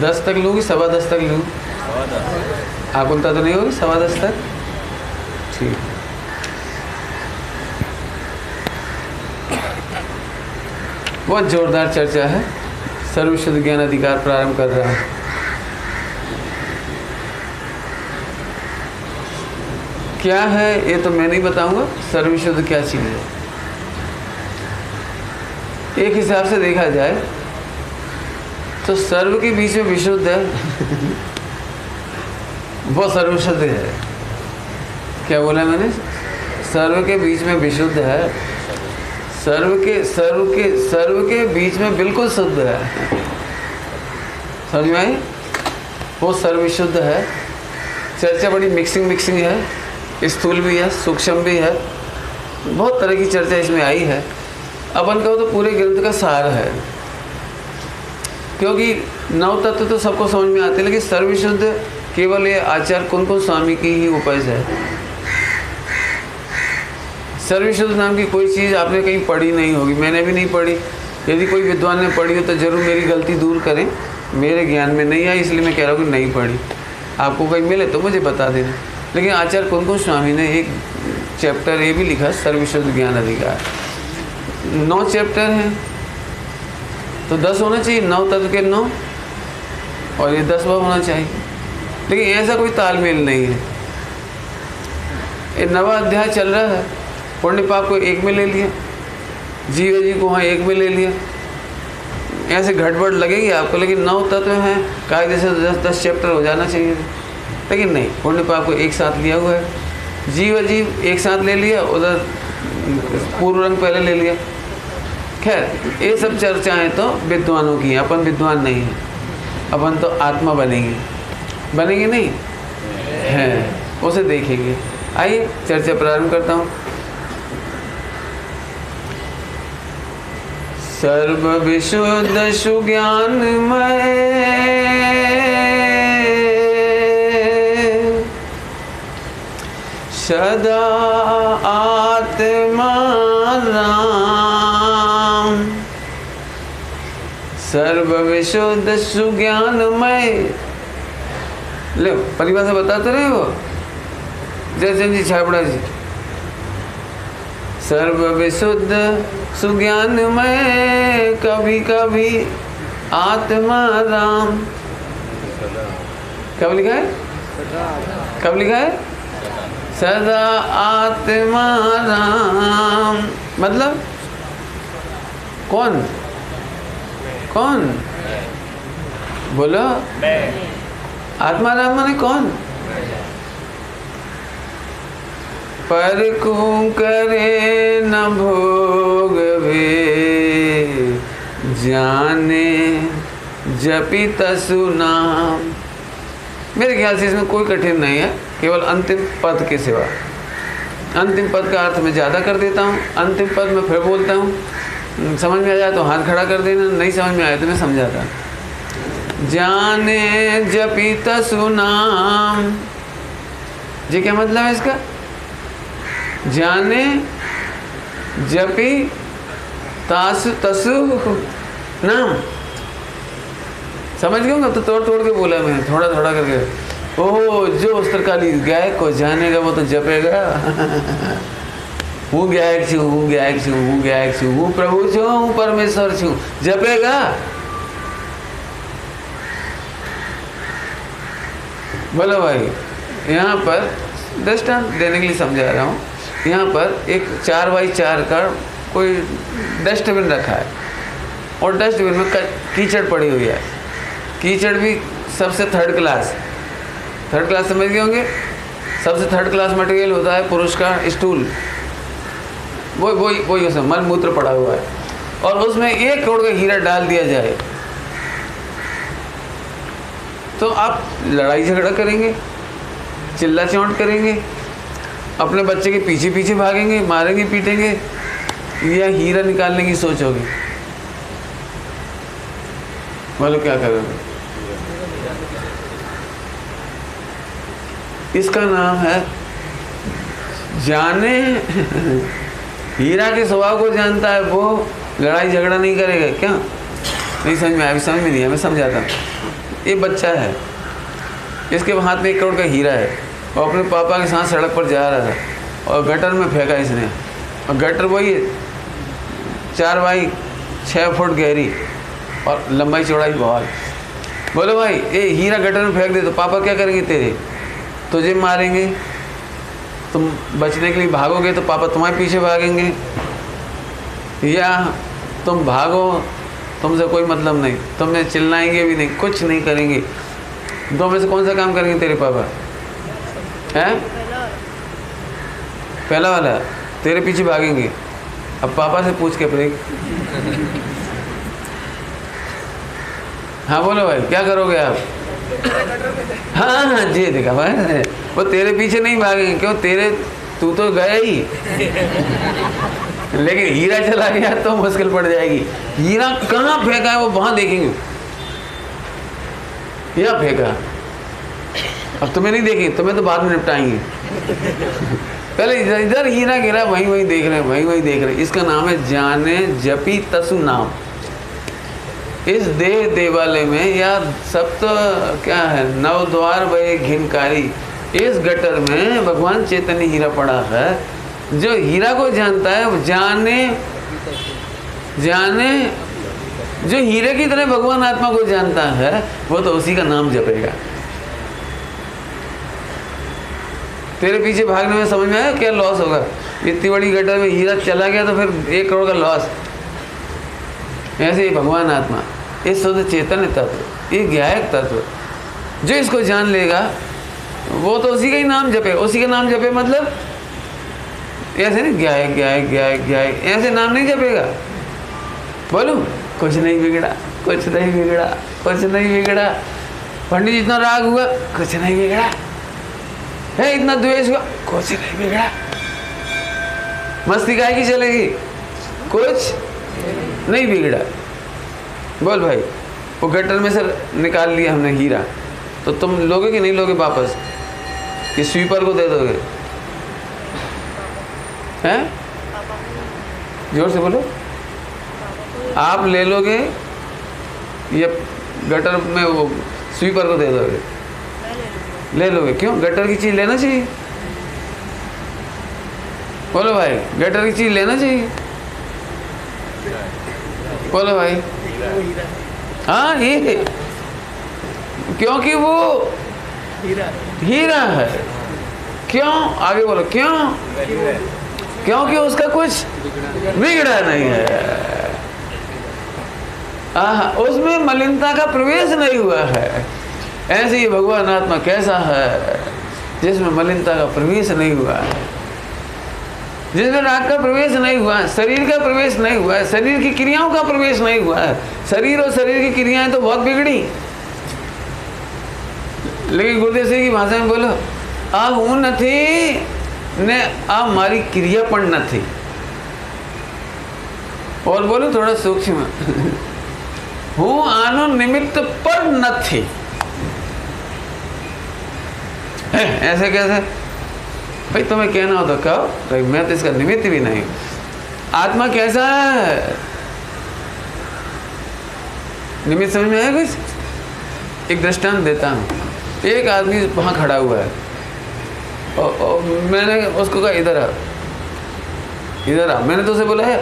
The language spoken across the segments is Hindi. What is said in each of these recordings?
10 तक लूँ कि 10:15 तक लूँ? आकुलता तो नहीं होगी 10:15 तक? ठीक। बहुत जोरदार चर्चा है। सर्वशुद्ध ज्ञान अधिकार प्रारंभ कर रहा है। क्या है ये तो मैं नहीं बताऊंगा। सर्वशुद्ध क्या चीज़ है? एक हिसाब से देखा जाए तो सर्व के बीच में विशुद्ध है वो सर्वशुद्ध है। क्या बोला मैंने? सर्व के बीच में विशुद्ध है। सर्व के बीच में बिल्कुल शुद्ध है। समझ में आई? वो सर्वशुद्ध है। चर्चा बड़ी मिक्सिंग है, स्थूल भी है, सूक्ष्म भी है, बहुत तरह की चर्चा इसमें आई है। अपन कहो तो पूरे ग्रंथ का सार है, क्योंकि 9 तत्व तो सबको समझ में आते हैं, लेकिन सर्वशुद्ध केवल ये आचार्य कुंकुम स्वामी की ही उपज है। सर्वशुद्ध नाम की कोई चीज़ आपने कहीं पढ़ी नहीं होगी, मैंने भी नहीं पढ़ी। यदि कोई विद्वान ने पढ़ी हो तो ज़रूर मेरी गलती दूर करें, मेरे ज्ञान में नहीं आई इसलिए मैं कह रहा हूँ कि नहीं पढ़ी। आपको कहीं मिले तो मुझे बता देना। लेकिन आचार्य कुंकुम स्वामी ने एक चैप्टर ये भी लिखा, सर्वशुद्ध ज्ञान अधिकार। 9 चैप्टर हैं तो 10 होना चाहिए, 9 तत्व के 9, और ये 10वां होना चाहिए। लेकिन ऐसा कोई तालमेल नहीं है। ये 9वां अध्याय चल रहा है, पुण्य पाप को एक में ले लिया, जीव जी को वहाँ एक में ले लिया। ऐसे घटबड़ लगेगी आपको, लेकिन 9 तत्व हैं, कायदे से 10 चैप्टर हो जाना चाहिए। लेकिन नहीं, पुण्य पाप को एक साथ लिया हुआ है। जीव एक साथ ले लिया, उधर पूर्व रंग पहले ले लिया। खैर ये सब चर्चाएं तो विद्वानों की हैं, अपन विद्वान नहीं हैं। अपन तो आत्मा बनेंगे नहीं हैं, उसे देखेंगे। आइए चर्चा प्रारंभ करता हूँ। सर्व विशुद्ध सुज्ञानमय सदा आत्मा राम। सर्व विशुद्ध सुज्ञानमय। ले परिभाषा बताते रहे हो जयचंद जी छाबड़ा जी। सर्व विशुद्ध सुज्ञानमय कभी कभी आत्मा राम। कब लिखा है? कब लिखा है? सदा आत्मा राम। मतलब कौन बोलो? आत्मा राम माने कौन? पर को करे न भोग वे जाने जपी तसु नाम। मेरे ख्याल से इसमें कोई कठिन नहीं है, केवल अंतिम पद के सिवा। अंतिम पद का अर्थ मैं ज़्यादा कर देता हूँ, अंतिम पद मैं फिर बोलता हूँ। समझ में आ जाए तो हाथ खड़ा कर देना, नहीं समझ में आया तो मैं समझाता। जाने जपी तसु नाम, जी क्या मतलब है इसका? जाने जपी तसु नाम। समझ गए? तो तोड़ के बोला मैं, थोड़ा करके। ओह, जो उस्तरकाली गायक को जानेगा वो तो जपेगा। हूँ गायक छू, हूँ प्रभु छू, हूँ परमेश्वर छू, जपेगा। बोलो भाई, यहाँ पर दृष्टांत देने के लिए समझा रहा हूँ। यहाँ पर एक 4x4 का कोई डस्टबिन रखा है, और डस्टबिन में कीचड़ पड़ी हुई है। कीचड़ भी सबसे थर्ड क्लास समझ गए होंगे। सबसे थर्ड क्लास मटेरियल होता है पुरुष का स्टूल, वही उसमें मल मूत्र पड़ा हुआ है, और उसमें 1 करोड़ का हीरा डाल दिया जाए तो आप लड़ाई झगड़ा करेंगे, चिल्ला चौंट करेंगे, अपने बच्चे के पीछे भागेंगे, मारेंगे पीटेंगे, या हीरा निकालने की सोचोगे? बोलो क्या करोगे? इसका नाम है जाने। हीरा के स्वभाव को जानता है वो, लड़ाई झगड़ा नहीं करेगा क्या? नहीं समझ में आया? समझ में नहीं आया, मैं समझाता हूँ। ये बच्चा है, इसके हाथ में 1 करोड़ का हीरा है और अपने पापा के साथ सड़क पर जा रहा है और गटर में फेंका इसने, और गटर वही 4 बाई 6 फुट गहरी और लंबाई चौड़ाई बहुत। बोलो भाई ये हीरा गटर में फेंक दे तो पापा क्या करेंगे तेरे? तुझे मारेंगे। तुम बचने के लिए भागोगे तो पापा तुम्हारे पीछे भागेंगे, या तुम भागो, तुमसे कोई मतलब नहीं, तुम्हें चिल्लाएंगे भी नहीं, कुछ नहीं करेंगे। दो में से कौन सा काम करेंगे तेरे पापा? हैं? पहला वाला, तेरे पीछे भागेंगे। अब पापा से पूछ के फिर हाँ बोलो भाई क्या करोगे आप? हाँ हाँ जी देखा भाई, वो तेरे पीछे नहीं भागेंगे, क्यों? तेरे तू तो गया ही, लेकिन हीरा चला गया तो मुश्किल पड़ जाएगी। हीरा कहाँ फेंका है वो वहां देखेंगे, या फेंका। अब तुम्हें नहीं देखेंगे, तुम्हें तो बाद में निपटाएंगे। पहले इधर हीरा गिरा, वहीं देख रहे हैं, वहीं देख रहे हैं। इसका नाम है जाने जपी तसु नाम। इस देह देवालय में या सप्त क्या है, 9 द्वार भये घिनकारी, इस गटर में भगवान चैतन्य हीरा पड़ा है। जो हीरा को जानता है वो जाने जो हीरे की तरह भगवान आत्मा को जानता है, वो तो उसी का नाम जपेगा। तेरे पीछे भागने में समझ में आया क्या लॉस होगा? इतनी बड़ी गटर में हीरा चला गया तो फिर 1 करोड़ का लॉस। ऐसे ही भगवान आत्मा, ये शुद्ध चैतन्य तत्व, ये ज्ञायक तत्व, जो इसको जान लेगा वो तो उसी का ही नाम जपे। उसी का नाम जपे मतलब ऐसे नहीं ज्ञायक ज्ञायक ज्ञायक ज्ञायक, ऐसे नाम नहीं जपेगा। बोलूं कुछ नहीं बिगड़ा, कुछ नहीं बिगड़ा, कुछ नहीं बिगड़ा। पंडित जी इतना राग हुआ, कुछ नहीं बिगड़ा है, इतना द्वेष हुआ, कुछ नहीं बिगड़ा। मस्ती काहे की चलेगी? कुछ नहीं बिगड़ा। बोल भाई, वो गटर में से निकाल लिया हमने हीरा, तो तुम लोगे कि नहीं लोगे वापस? कि स्वीपर को दे दोगे? हैं? जोर से बोलो। आप ले लोगे या गटर में वो स्वीपर को दे दोगे? ले लोगे। क्यों? गटर की चीज लेना चाहिए। बोलो भाई, गटर की चीज लेना चाहिए। बोलो भाई। हाँ ये, क्योंकि वो हीरा है। क्यों? आगे बोलो। क्यों? क्योंकि उसका कुछ बिगड़ा नहीं है, उसमें मलिनता का प्रवेश नहीं हुआ है। ऐसे ही भगवान आत्मा कैसा है? जिसमें मलिनता का प्रवेश नहीं हुआ है, जिसमें राग का प्रवेश नहीं हुआ है, शरीर का प्रवेश नहीं हुआ है, शरीर की क्रियाओं का प्रवेश नहीं हुआ है। शरीर और शरीर की क्रियाएं तो बहुत बिगड़ी, लेकिन गुरुदेव सिंह की भाषा में बोलो, आ हूं નથી ने आ मारी क्रिया पण નથી। और बोलो थोड़ा सूक्ष्म, हूँ आनो निमित्त पर નથી। ऐसे कैसे भाई? तुम्हें कहना हो तो कहो, भाई मैं तो इसका निमित्त भी नहीं। आत्मा कैसा है? निमित्त समझ में आया कुछ? एक दृष्टांत देता हूँ। एक आदमी वहाँ खड़ा हुआ है और मैंने उसको कहा इधर आ, इधर आ। मैंने तो उसे बोला है,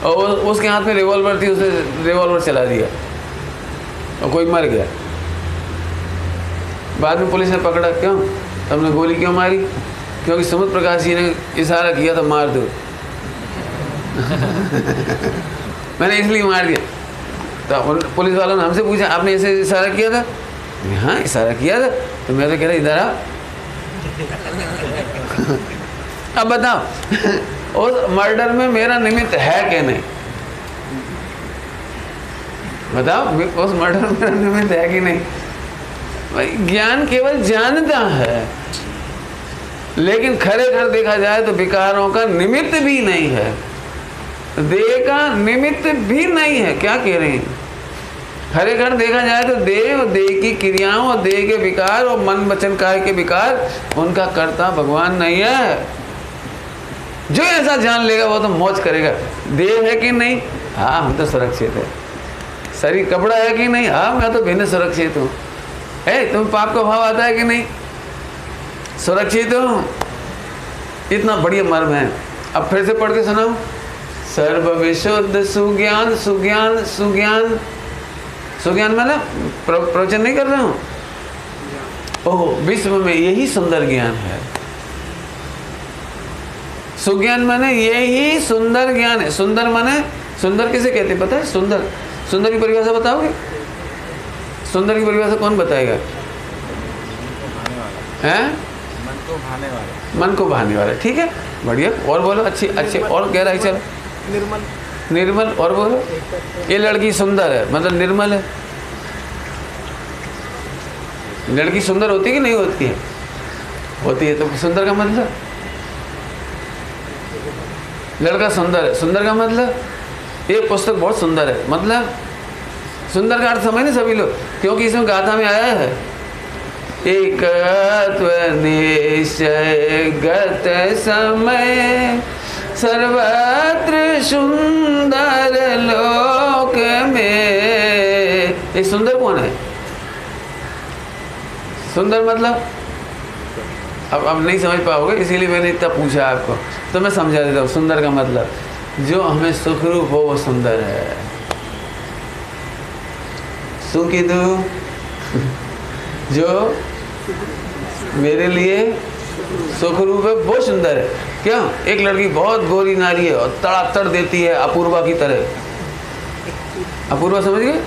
और उसके हाथ में रिवॉल्वर थी, उसे रिवॉल्वर चला दिया और कोई मर गया। बाद में पुलिस ने पकड़ा, क्यों तुमने गोली क्यों मारी? क्योंकि समुद्र प्रकाश जी ने इशारा किया था मार दो। मैंने इसलिए मार दिया। तो पुलिस वालों ने हमसे पूछा, आपने ऐसे इशारा किया था? हाँ इशारा किया था। तो मैं तो कह रहा इधर आ। अब बताओ उस मर्डर में मेरा निमित्त है कि नहीं? बताओ उस मर्डर में मेरा निमित्त है कि नहीं? भाई ज्ञान केवल जानता है, लेकिन खरेखर देखा जाए तो विकारों का निमित्त भी नहीं है, देह का निमित्त भी नहीं है। क्या कह रहे हैं? खरेखर देखा जाए तो देह और देह की क्रियाओं और देह के विकार और मन वचन काया के विकार, उनका कर्ता भगवान नहीं है। जो ऐसा जान लेगा वो तो मौज करेगा। देह है कि नहीं? हाँ हम तो सुरक्षित है। शरीर कपड़ा है कि नहीं? हाँ मैं तो भिन्न सुरक्षित हूँ। तुम्हें पाप का भाव आता है कि नहीं? सुरक्षित हो? इतना बढ़िया मर्म है। अब फिर से पढ़ के सुनाओ। सर्व विशुद्ध सुज्ञान, सुज्ञान सुज्ञान सुज्ञान मैंने प्रवचन नहीं कर रहा हूँ। ओह, विश्व में यही सुंदर ज्ञान है। सुज्ञान माने यही सुंदर ज्ञान है। सुंदर माने, सुंदर किसे कहते हैं पता है? सुंदर, सुंदर की परिभाषा बताओगे? सुंदर की परिभाषा कौन बताएगा? हैं? मन को भाने वाला। ठीक है, बढ़िया। और बोलो, अच्छी अच्छे और गहराई चलो। निर्मल। निर्मल। और बोलो, ये लड़की सुंदर है मतलब निर्मल है। लड़की सुंदर होती है कि नहीं होती है? होती है। तो सुंदर का मतलब? लड़का सुंदर है, सुंदर का मतलब ये पुस्तक बहुत सुंदर है, मतलब सुंदर का अर्थ समझ नहीं सभी लोग, क्योंकि इसमें गाथा में आया है एकत्व निश्चय गत समय सर्वत्र सुंदर लोक में। ये सुंदर कौन है? सुंदर मतलब अब नहीं समझ पाओगे, इसीलिए मैंने इतना पूछा आपको, तो मैं समझा देता हूँ। सुंदर का मतलब जो हमें सुखरूप हो वो सुंदर है। सुखी दो जो मेरे लिए सुखरूप है वो सुंदर है। क्यों? एक लड़की बहुत गोरी नारी है और तड़ातड़ देती है अपूर्वा की तरह। अपूर्वा समझ गए?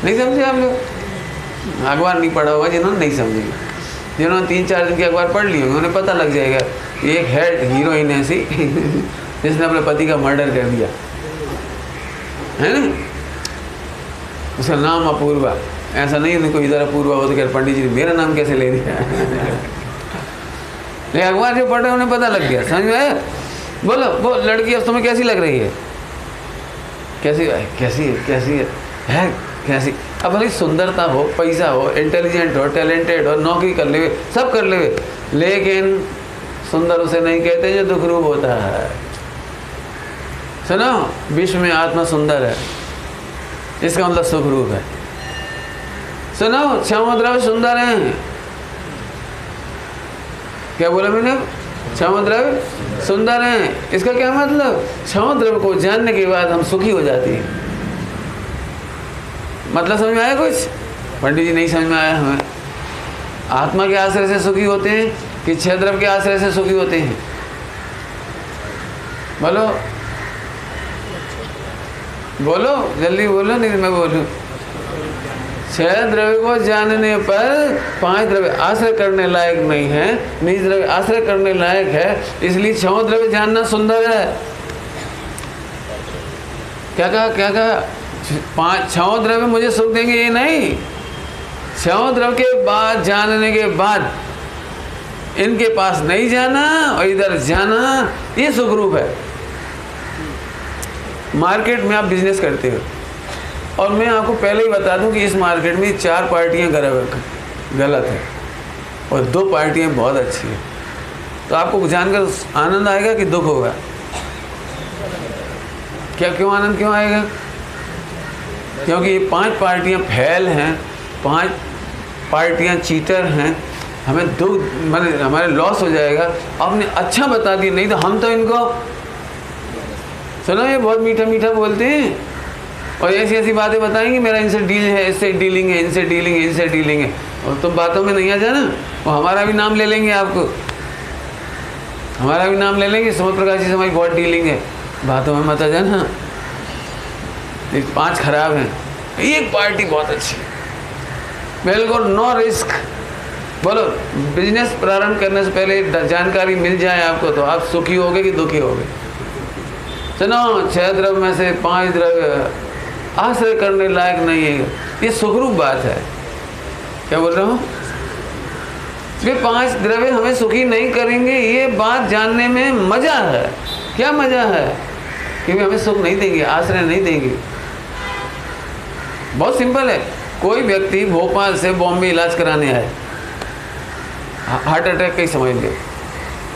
नहीं समझे आप लोग? अखबार नहीं पढ़ा होगा जिन्होंने नहीं समझे, जिन्होंने 3-4 दिन के अखबार पढ़ लिए होंगे उन्हें पता लग जाएगा। एक है हीरोइन ऐसी जिसने अपने पति का मर्डर कर दिया है ना, उसका नाम अपूर्वा। ऐसा नहीं है कोई इधर अपूर्वा हो तो क्या पंडित जी मेरा नाम कैसे ले दिया लेकिन अखबार जो पढ़ रहे उन्हें पता लग गया। समझ में आया? बोलो वो लड़की अब तुम्हें कैसी लग रही है? कैसी है? कैसी है? कैसी है कैसी? अब भले सुंदरता हो, पैसा हो, इंटेलिजेंट हो, टैलेंटेड हो, नौकरी कर ले, सब कर ले, लेकिन सुंदर उसे नहीं कहते जो दुखरूप होता है। सुनो, विश्व में आत्मा सुंदर है, इसका मतलब सुखरूप है। सुनो, क्षमा द्रव्य सुंदर हैं। क्या बोला मैंने? क्षमा द्रव्य सुंदर हैं। इसका क्या मतलब? क्षमा द्रव्य को जानने के बाद हम सुखी हो जाते हैं। मतलब समझ में आया कुछ? पंडित जी नहीं समझ में आया हमें। आत्मा के आश्रय से सुखी होते हैं कि क्षय द्रव्य के आश्रय से सुखी होते हैं? बोलो बोलो, जल्दी बोलो, नहीं मैं बोलूं। क्षय द्रव्य को जानने पर 5 द्रव्य आश्रय करने लायक नहीं है, निज द्रव्य आश्रय करने लायक है, इसलिए क्षय द्रव्य जानना सुंदर है। क्या कहा? क्या कहा? 5 क्षय द्रव्य मुझे सुख देंगे ये नहीं, क्षय द्रव्य के बाद जानने के बाद इनके पास नहीं जाना और इधर जाना, ये सुखरूप है। मार्केट में आप बिजनेस करते हो और मैं आपको पहले ही बता दूं कि इस मार्केट में 4 पार्टियां गलत है और 2 पार्टियां बहुत अच्छी हैं, तो आपको जानकर आनंद आएगा कि दुख होगा? क्या? क्यों आनंद क्यों आएगा? क्योंकि ये 5 पार्टियां फैल हैं, 5 पार्टियां चीटर हैं, हमें दुख माने हमारे लॉस हो जाएगा। आपने अच्छा बता दिया, नहीं तो हम तो इनको सुनो ये बहुत मीठा मीठा बोलते हैं और ऐसी ऐसी बातें बताएंगे, मेरा इनसे डील है, इससे डीलिंग है, इनसे डीलिंग है, इनसे डीलिंग है, और तुम बातों में नहीं आ जाना, वो हमारा भी नाम ले लेंगे, आपको हमारा भी नाम ले लेंगे, सुमन प्रकाश जी से हमारी बहुत डीलिंग है, बातों में मत आ जाना। 5 खराब हैं, एक पार्टी बहुत अच्छी, बिल्कुल नो रिस्क। बोलो, बिजनेस प्रारंभ करने से पहले जानकारी मिल जाए आपको तो आप सुखी होगे कि दुखी होगे? सुनो, 6 द्रव्य में से 5 द्रव्य आश्रय करने लायक नहीं है, ये सुखरूप बात है। क्या बोल रहा हूँ? ये 5 द्रव्य हमें सुखी नहीं करेंगे, ये बात जानने में मजा है। क्या मजा है? क्योंकि हमें सुख नहीं देंगे, आश्रय नहीं देंगे। बहुत सिंपल है। कोई व्यक्ति भोपाल से बॉम्बे इलाज कराने आए, हार्ट अटैक का ही समझ लो,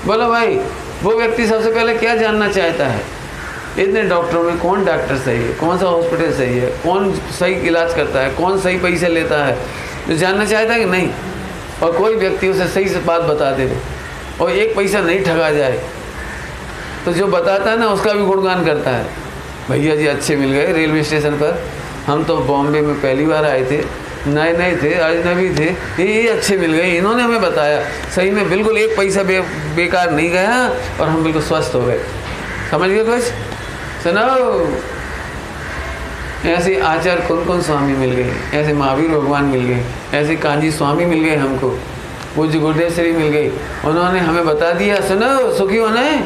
बोलो भाई वो व्यक्ति सबसे पहले क्या जानना चाहता है? इतने डॉक्टरों में कौन डॉक्टर सही है, कौन सा हॉस्पिटल सही है, कौन सही इलाज करता है, कौन सही पैसे लेता है, जो जानना चाहता है कि नहीं, और कोई व्यक्ति उसे सही से बात बता दे और एक पैसा नहीं ठगा जाए, तो जो बताता है ना उसका भी गुणगान करता है, भैया जी अच्छे मिल गए रेलवे स्टेशन पर, हम तो बॉम्बे में पहली बार आए थे, नए नए थे, अजनबी थे, ये अच्छे मिल गए, इन्होंने हमें बताया, सही में बिल्कुल एक पैसा बेकार नहीं गया और हम बिल्कुल स्वस्थ हो गए। समझ गए कुछ? सुनो, ऐसे आचार्य कौन स्वामी मिल गए, ऐसे महावीर भगवान मिल गए, ऐसे कांजी स्वामी मिल गए हमको, पूज्य गुरुदेव श्री मिल गई, उन्होंने हमें बता दिया, सुनो सुखी होना है,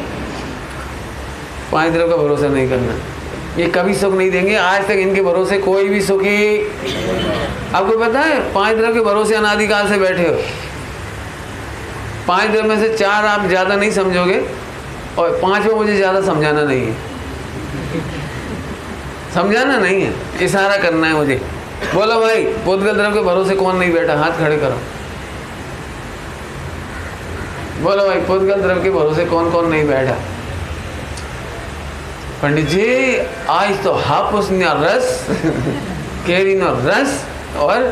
5 दिनों का भरोसा नहीं करना, ये कभी सुख नहीं देंगे। आज तक इनके भरोसे कोई भी सुखी, आपको पता है 5 दिनों के भरोसे अनादिकाल से बैठे हो, 5 दिनों में से 4 आप ज़्यादा नहीं समझोगे और 5वां मुझे ज़्यादा समझाना नहीं है, समझाना नहीं है, इशारा करना है मुझे। बोलो भाई, पुद्गल द्रव्य के भरोसे कौन नहीं बैठा, हाथ खड़े करो। बोलो भाई, पुद्गल द्रव्य के भरोसे कौन कौन नहीं बैठा? पंडित जी आज तो हापुस न रस केरी न रस और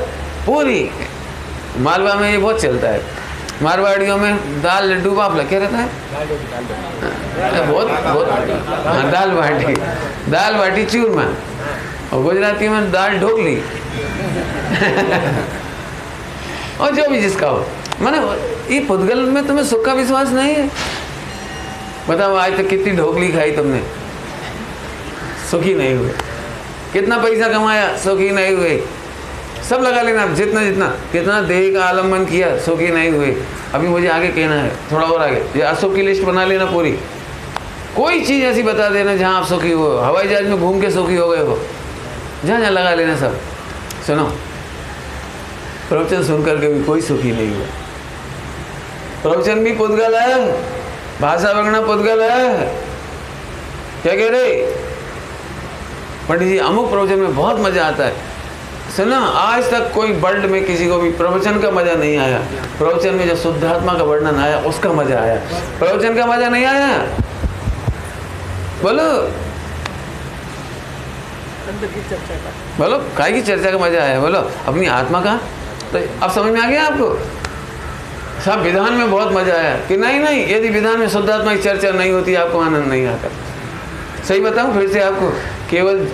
पूरी, मालवा में ये बहुत चलता है, मारवाड़ियों में दाल लड्डू बाफला क्या रहता है, बहुत बहुत हाँ, दाल बाटी चूरमा, और गुजराती में दाल ढोकली और जो भी जिसका हो, माने ये पुद्गल में तुम्हें सुख का विश्वास नहीं है? बताओ आज तक कितनी ढोकली खाई तुमने, सुखी नहीं हुए, कितना पैसा कमाया, सुखी नहीं हुए, सब लगा लेना जितना जितना, कितना देह का आलम्बन किया, सुखी नहीं हुए। अभी मुझे आगे कहना है, थोड़ा और आगे, ये असुख की लिस्ट बना लेना पूरी, कोई चीज़ ऐसी बता देना जहाँ आप सुखी हो, हवाई जहाज में घूम के सुखी हो गए हो, जहाँ जहाँ लगा लेना सब। सुनो, प्रवचन सुन करके भी कोई सुखी नहीं हुआ, प्रवचन भी पुद्गल है, भाषा वगना पुद्गल है, क्या कह रहे पंडित जी, अमुक प्रवचन में बहुत मजा आता है। सुना, आज तक कोई वर्ल्ड में किसी को भी प्रवचन का मजा नहीं आया, प्रवचन में जो शुद्धात्मा का वर्णन आया उसका मजा आया, प्रवचन का मजा नहीं आया। बोलो बोलो, काय की चर्चा का मजा आया, बोलो अपनी आत्मा का। तो अब समझ में आ गया आपको? सब विधान में बहुत मजा आया कि नहीं नहीं, यदि विधान में शुद्धात्मा की चर्चा नहीं होती आपको आनंद नहीं आता। सही बताऊं फिर से आपको, केवल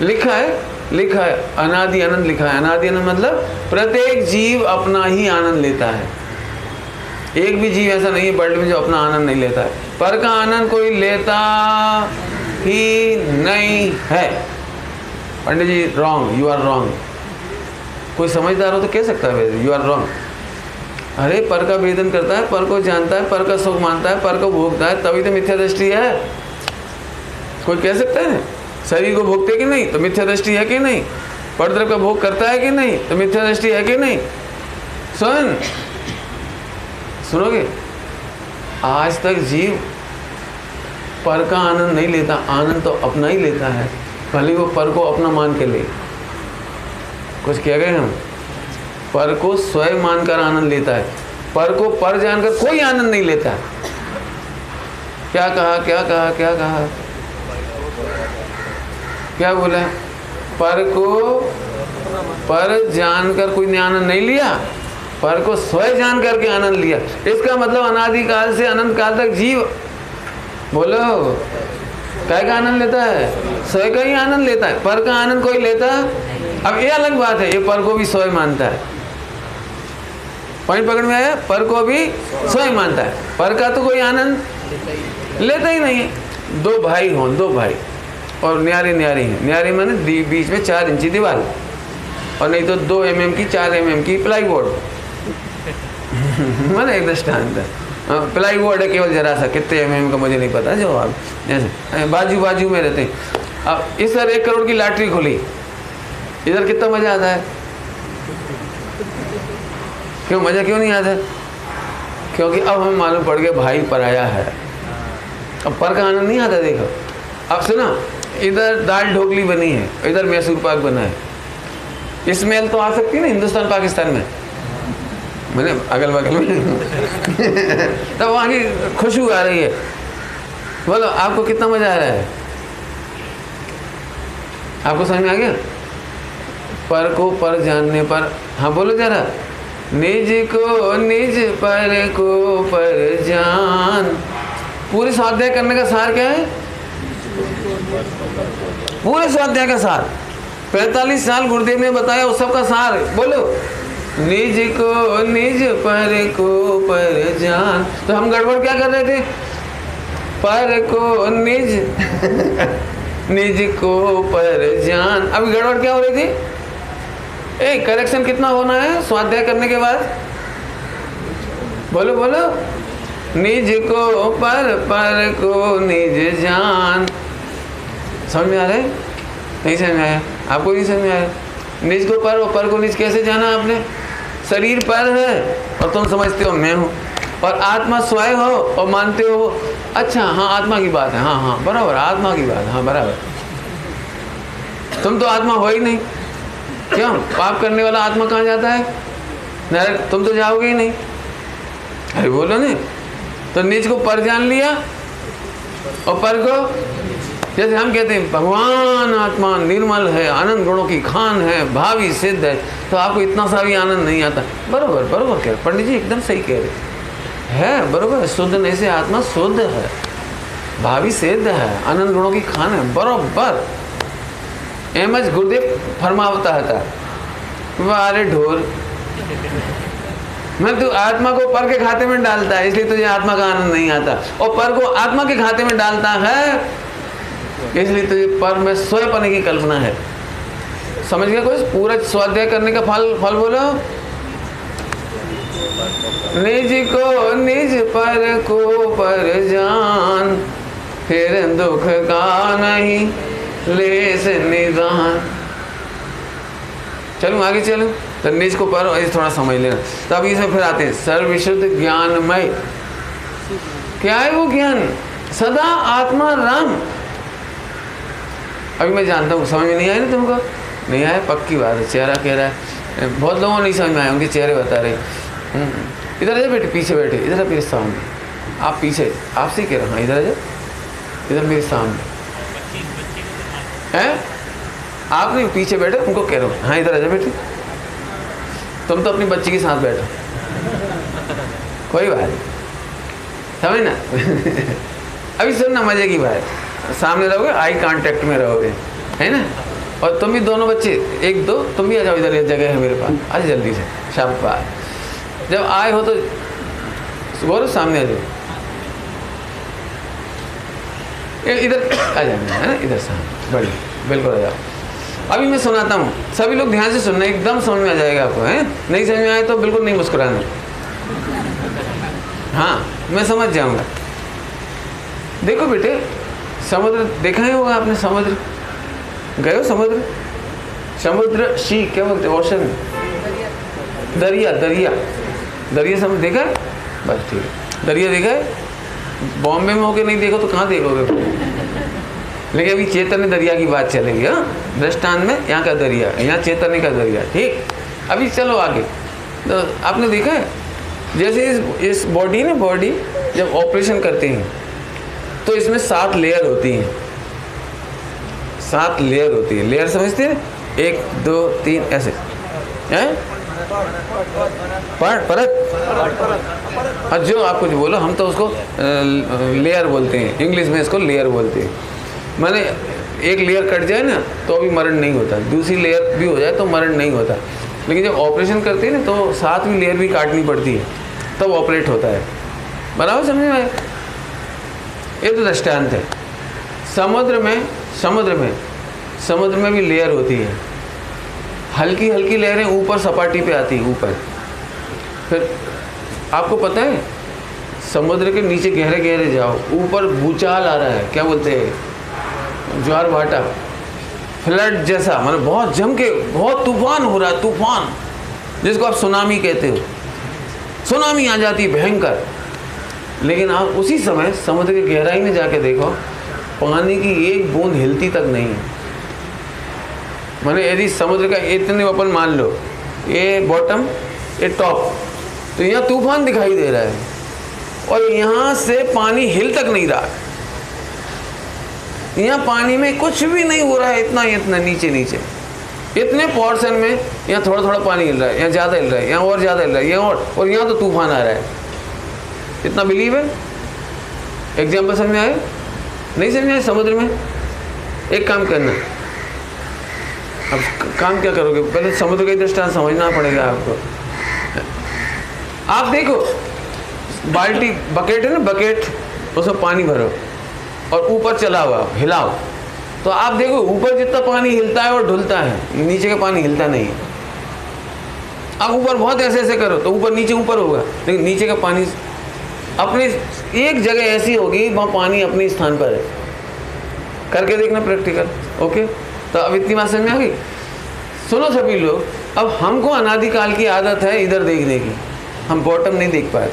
लिखा है अनादि आनंद लिखा है। अनादि आनंद मतलब प्रत्येक जीव अपना ही आनंद लेता है, एक भी जीव ऐसा नहीं है वर्ल्ड में जो अपना आनंद नहीं लेता है, पर का आनंद कोई लेता ही नहीं है। पंडित जी रॉन्ग, यू आर रॉन्ग। कोई समझदार हो तो कह सकता है यू आर रॉन्ग। अरे पर का वेदन करता है, पर को जानता है, पर का सुख मानता है, पर को भोगता है, तभी तो मिथ्या दृष्टि है। कोई कह सकता है शरीर को भोगते कि नहीं तो मिथ्या दृष्टि है कि नहीं, परद्रव्य का भोग करता है कि नहीं तो मिथ्या दृष्टि है कि नहीं। सुनोगे, आज तक जीव पर का आनंद नहीं लेता, आनंद तो अपना ही लेता है, भले वो पर को अपना मान के ले। कुछ कह गए हम, पर को स्वयं मानकर आनंद लेता है, पर को पर जानकर कोई आनंद नहीं लेता। क्या कहा क्या कहा क्या कहा, क्या बोला? पर को पर जानकर कोई ने आनंद नहीं लिया, पर को स्वयं जान करके आनंद लिया। इसका मतलब अनादिकाल से अनंत काल तक जीव, बोलो काय का आनंद लेता है? स्वयं का ही आनंद लेता है, पर का आनंद कोई लेता? अब ये अलग बात है, ये पर को भी स्वयं मानता है। पॉइंट पकड़ में आया? पर को भी स्वयं मानता है, पर का तो कोई आनंद लेता ही नहीं है। दो भाई हों, दो भाई और न्यारी न्यारी है, न्यारी माने बीच में 4 इंची दीवार, और नहीं तो 2 mm की 4 mm की प्लाई बोर्ड मैंने एक दृष्टांत है। प्लाई बोर्ड है केवल जरा सा, कितने mm का मुझे नहीं पता, जो आप जैसे बाजू बाजू में रहते हैं। अब इस तरह 1 करोड़ की लॉटरी खुली, इधर कितना मजा आता है? क्यों मजा क्यों नहीं आता? क्योंकि अब हमें मालूम पड़ गया भाई पराया है, अब पर का आनंद नहीं आता। देखो अब सुना, इधर दाल ढोकली बनी है, इधर मैसूर पाक बना है, स्मेल तो आ सकती है ना हिंदुस्तान पाकिस्तान में, मैंने अगल बगल में तब वहाँ की खुशबू आ रही है। बोलो आपको कितना मजा आ रहा है? आपको समझ में आ गया? पर को पर जानने पर, हाँ बोलो जरा, निज को निज पर को पर जान। पूरे स्वाध्याय करने का सार क्या है? पूरे स्वाध्याय का सार 45 साल गुरुदेव ने बताया, उस सब का सार बोलो, निज को निज पर को पर जान। तो हम गड़बड़ क्या कर रहे थे? पर को निज निज को पर जान। अभी गड़बड़ क्या हो रही थी? करेक्शन कितना होना है स्वाध्याय करने के बाद? बोलो बोलो, निज को पर को निज जान। समझ में आ रहा है? नहीं समझ में आया? आपको नहीं समझ में आया? निज को पर और पर को निज कैसे जाना आपने? शरीर पर है और तुम समझते हो मैं हूँ, और आत्मा स्वयं हो और मानते हो अच्छा हाँ आत्मा की बात है, हाँ हाँ बराबर आत्मा की बात, हाँ बराबर। तुम तो आत्मा हो ही नहीं। क्यों? पाप करने वाला आत्मा कहाँ जाता है? नरक। तुम तो जाओगे ही नहीं। अरे बोलो नहीं। तो निज को पर जान लिया और पर को, जैसे हम कहते हैं भगवान आत्मा निर्मल है, आनंद गुणों की खान है, भावी सिद्ध है, तो आपको इतना सा भी आनंद नहीं आता। बरोबर बरोबर कह रहे पंडित जी, एकदम सही कह रहे है, बरोबर। शुद्ध नहीं से आत्मा शुद्ध है, भावी सिद्ध है, आनंद गुणों की खान है, बरोबर। एमएच गुरुदेव फरमावता था, वारे ढोर, मैं तू आत्मा को पर के खाते में डालता है इसलिए तुझे आत्मा का आनंद नहीं आता, और पर को आत्मा के खाते में डालता है इसलिए तुझे पर में स्वयंपने की कल्पना है। समझ गया कुछ? पूरा स्वाध्याय करने का फल बोलो, निज को निज पर को पर जान, फिर दुख का नहीं लेस निदान। चलूं आगे चलूं? तो निज को पर थोड़ा समझ लेना। तब इसमें फिर आते हैं सर्वविशुद्ध ज्ञानमय। क्या है वो ज्ञान? सदा आत्मा राम। अभी मैं जानता हूँ, समझ में नहीं आया ना तुमको? नहीं आया? पक्की बात है, चेहरा कह रहा है। बहुत लोगों को नहीं समझ में आया, उनके चेहरे बता रहे। इधर आ बेटे, पीछे बैठे, इधर मेरे सामने। आप पीछे, आपसे कह रहा हूँ, इधर आ जाओ, इधर मेरे सामने हैं। आप नहीं, पीछे बैठे, उनको कह रहा हूँ, हाँ इधर आ जाओ बेटे। तुम तो अपनी बच्ची के साथ बैठो, कोई बात नहीं, समझ ना। अभी सुनना मजे की बात, सामने रहोगे, आई कांटेक्ट में रहोगे, है ना। और तुम भी दोनों बच्चे, एक दो तुम भी आ जाओ, इधर एक जगह है मेरे पास, आज जल्दी से। शाबाश। जब आए हो तो बोलो सामने आ जाओ, इधर आ जाना है ना, इधर सामने, बढ़िया, बिल्कुल आ जाओ। अभी मैं सुनाता हूँ, सभी लोग ध्यान से सुनना, एकदम समझ में आ जाएगा आपको, है? नहीं समझ में आए तो बिल्कुल नहीं मुस्कुराना, हाँ मैं समझ जाऊँगा। देखो बेटे, समुद्र देखा ही होगा आपने, समुद्र गए हो? समुद्र, समुद्र शी क्या बोलते हैं? ओशन, दरिया, दरिया, दरिया समुद्र देखा है? बस ठीक है, दरिया देखा है? बॉम्बे में होके नहीं देखो तो कहाँ देखोगे? लेकिन अभी चैतन्य दरिया की बात चलेगी। हाँ, दृष्टांत में यहाँ का दरिया, यहाँ चैतन्य का दरिया, ठीक। अभी चलो आगे। तो आपने देखा है जैसे इस बॉडी ना, बॉडी जब ऑपरेशन करते हैं तो इसमें 7 लेयर होती हैं, 7 लेयर होती है। लेयर समझते हैं? 1 2 3 ऐसे हैं, परत। जो आप कुछ बोलो, हम तो उसको लेयर बोलते हैं, इंग्लिश में इसको लेयर बोलते हैं। माने एक लेयर कट जाए ना तो अभी मरण नहीं होता, दूसरी लेयर भी हो जाए तो मरण नहीं होता। लेकिन जब ऑपरेशन करते हैं ना तो 7वीं लेयर भी काटनी पड़ती है, तब ऑपरेट होता है। बराबर समझ में? ये तो दृष्टांत है। समुद्र में भी लेयर होती है, हल्की हल्की लहरें ऊपर सपाटी पे आती है, ऊपर। फिर आपको पता है समुद्र के नीचे गहरे गहरे जाओ, ऊपर भूचाल आ रहा है, क्या बोलते हैं, ज्वार भाटा, फ्लड जैसा, मतलब बहुत जम के बहुत तूफान हो रहा है, तूफान जिसको आप सुनामी कहते हो। सुनामी आ जाती है भयंकर। लेकिन आप उसी समय समुद्र की गहराई में जाके देखो, पानी की एक बूंद हिलती तक नहीं है। माने यदि समुद्र का इतने अपन मान लो, ये बॉटम, ये टॉप, तो यहाँ तूफान दिखाई दे रहा है और यहाँ से पानी हिल तक नहीं रहा, यहाँ पानी में कुछ भी नहीं हो रहा है, इतना नीचे नीचे। इतने पोर्शन में यहाँ थोड़ा थोड़ा पानी हिल रहा है, यहाँ ज़्यादा हिल रहा है, यहाँ और ज़्यादा हिल रहा है, यहाँ और यहाँ तो तूफान आ रहा है। इतना बिलीव है? एग्जाम्पल समझ में आए? नहीं समझ में आए? समुद्र में एक काम करना, अब काम क्या करोगे, पहले समुद्र का दृष्टांत समझना पड़ेगा आपको। आप देखो बाल्टी, बकेट है ना, बकेट, उसमें पानी भरो और ऊपर चला हुआ हिलाओ, तो आप देखो ऊपर जितना पानी हिलता है और ढुलता है, नीचे का पानी हिलता नहीं है। आप ऊपर बहुत ऐसे ऐसे करो तो ऊपर नीचे ऊपर होगा, लेकिन नीचे का पानी अपने एक जगह ऐसी होगी वहाँ पानी अपने स्थान पर है। करके देखना प्रैक्टिकल। ओके, तो अब इतनी बात समझ में आ गई। सुनो सभी लोग, अब हमको अनादिकाल की आदत है इधर देखने की, हम बॉटम नहीं देख पाते।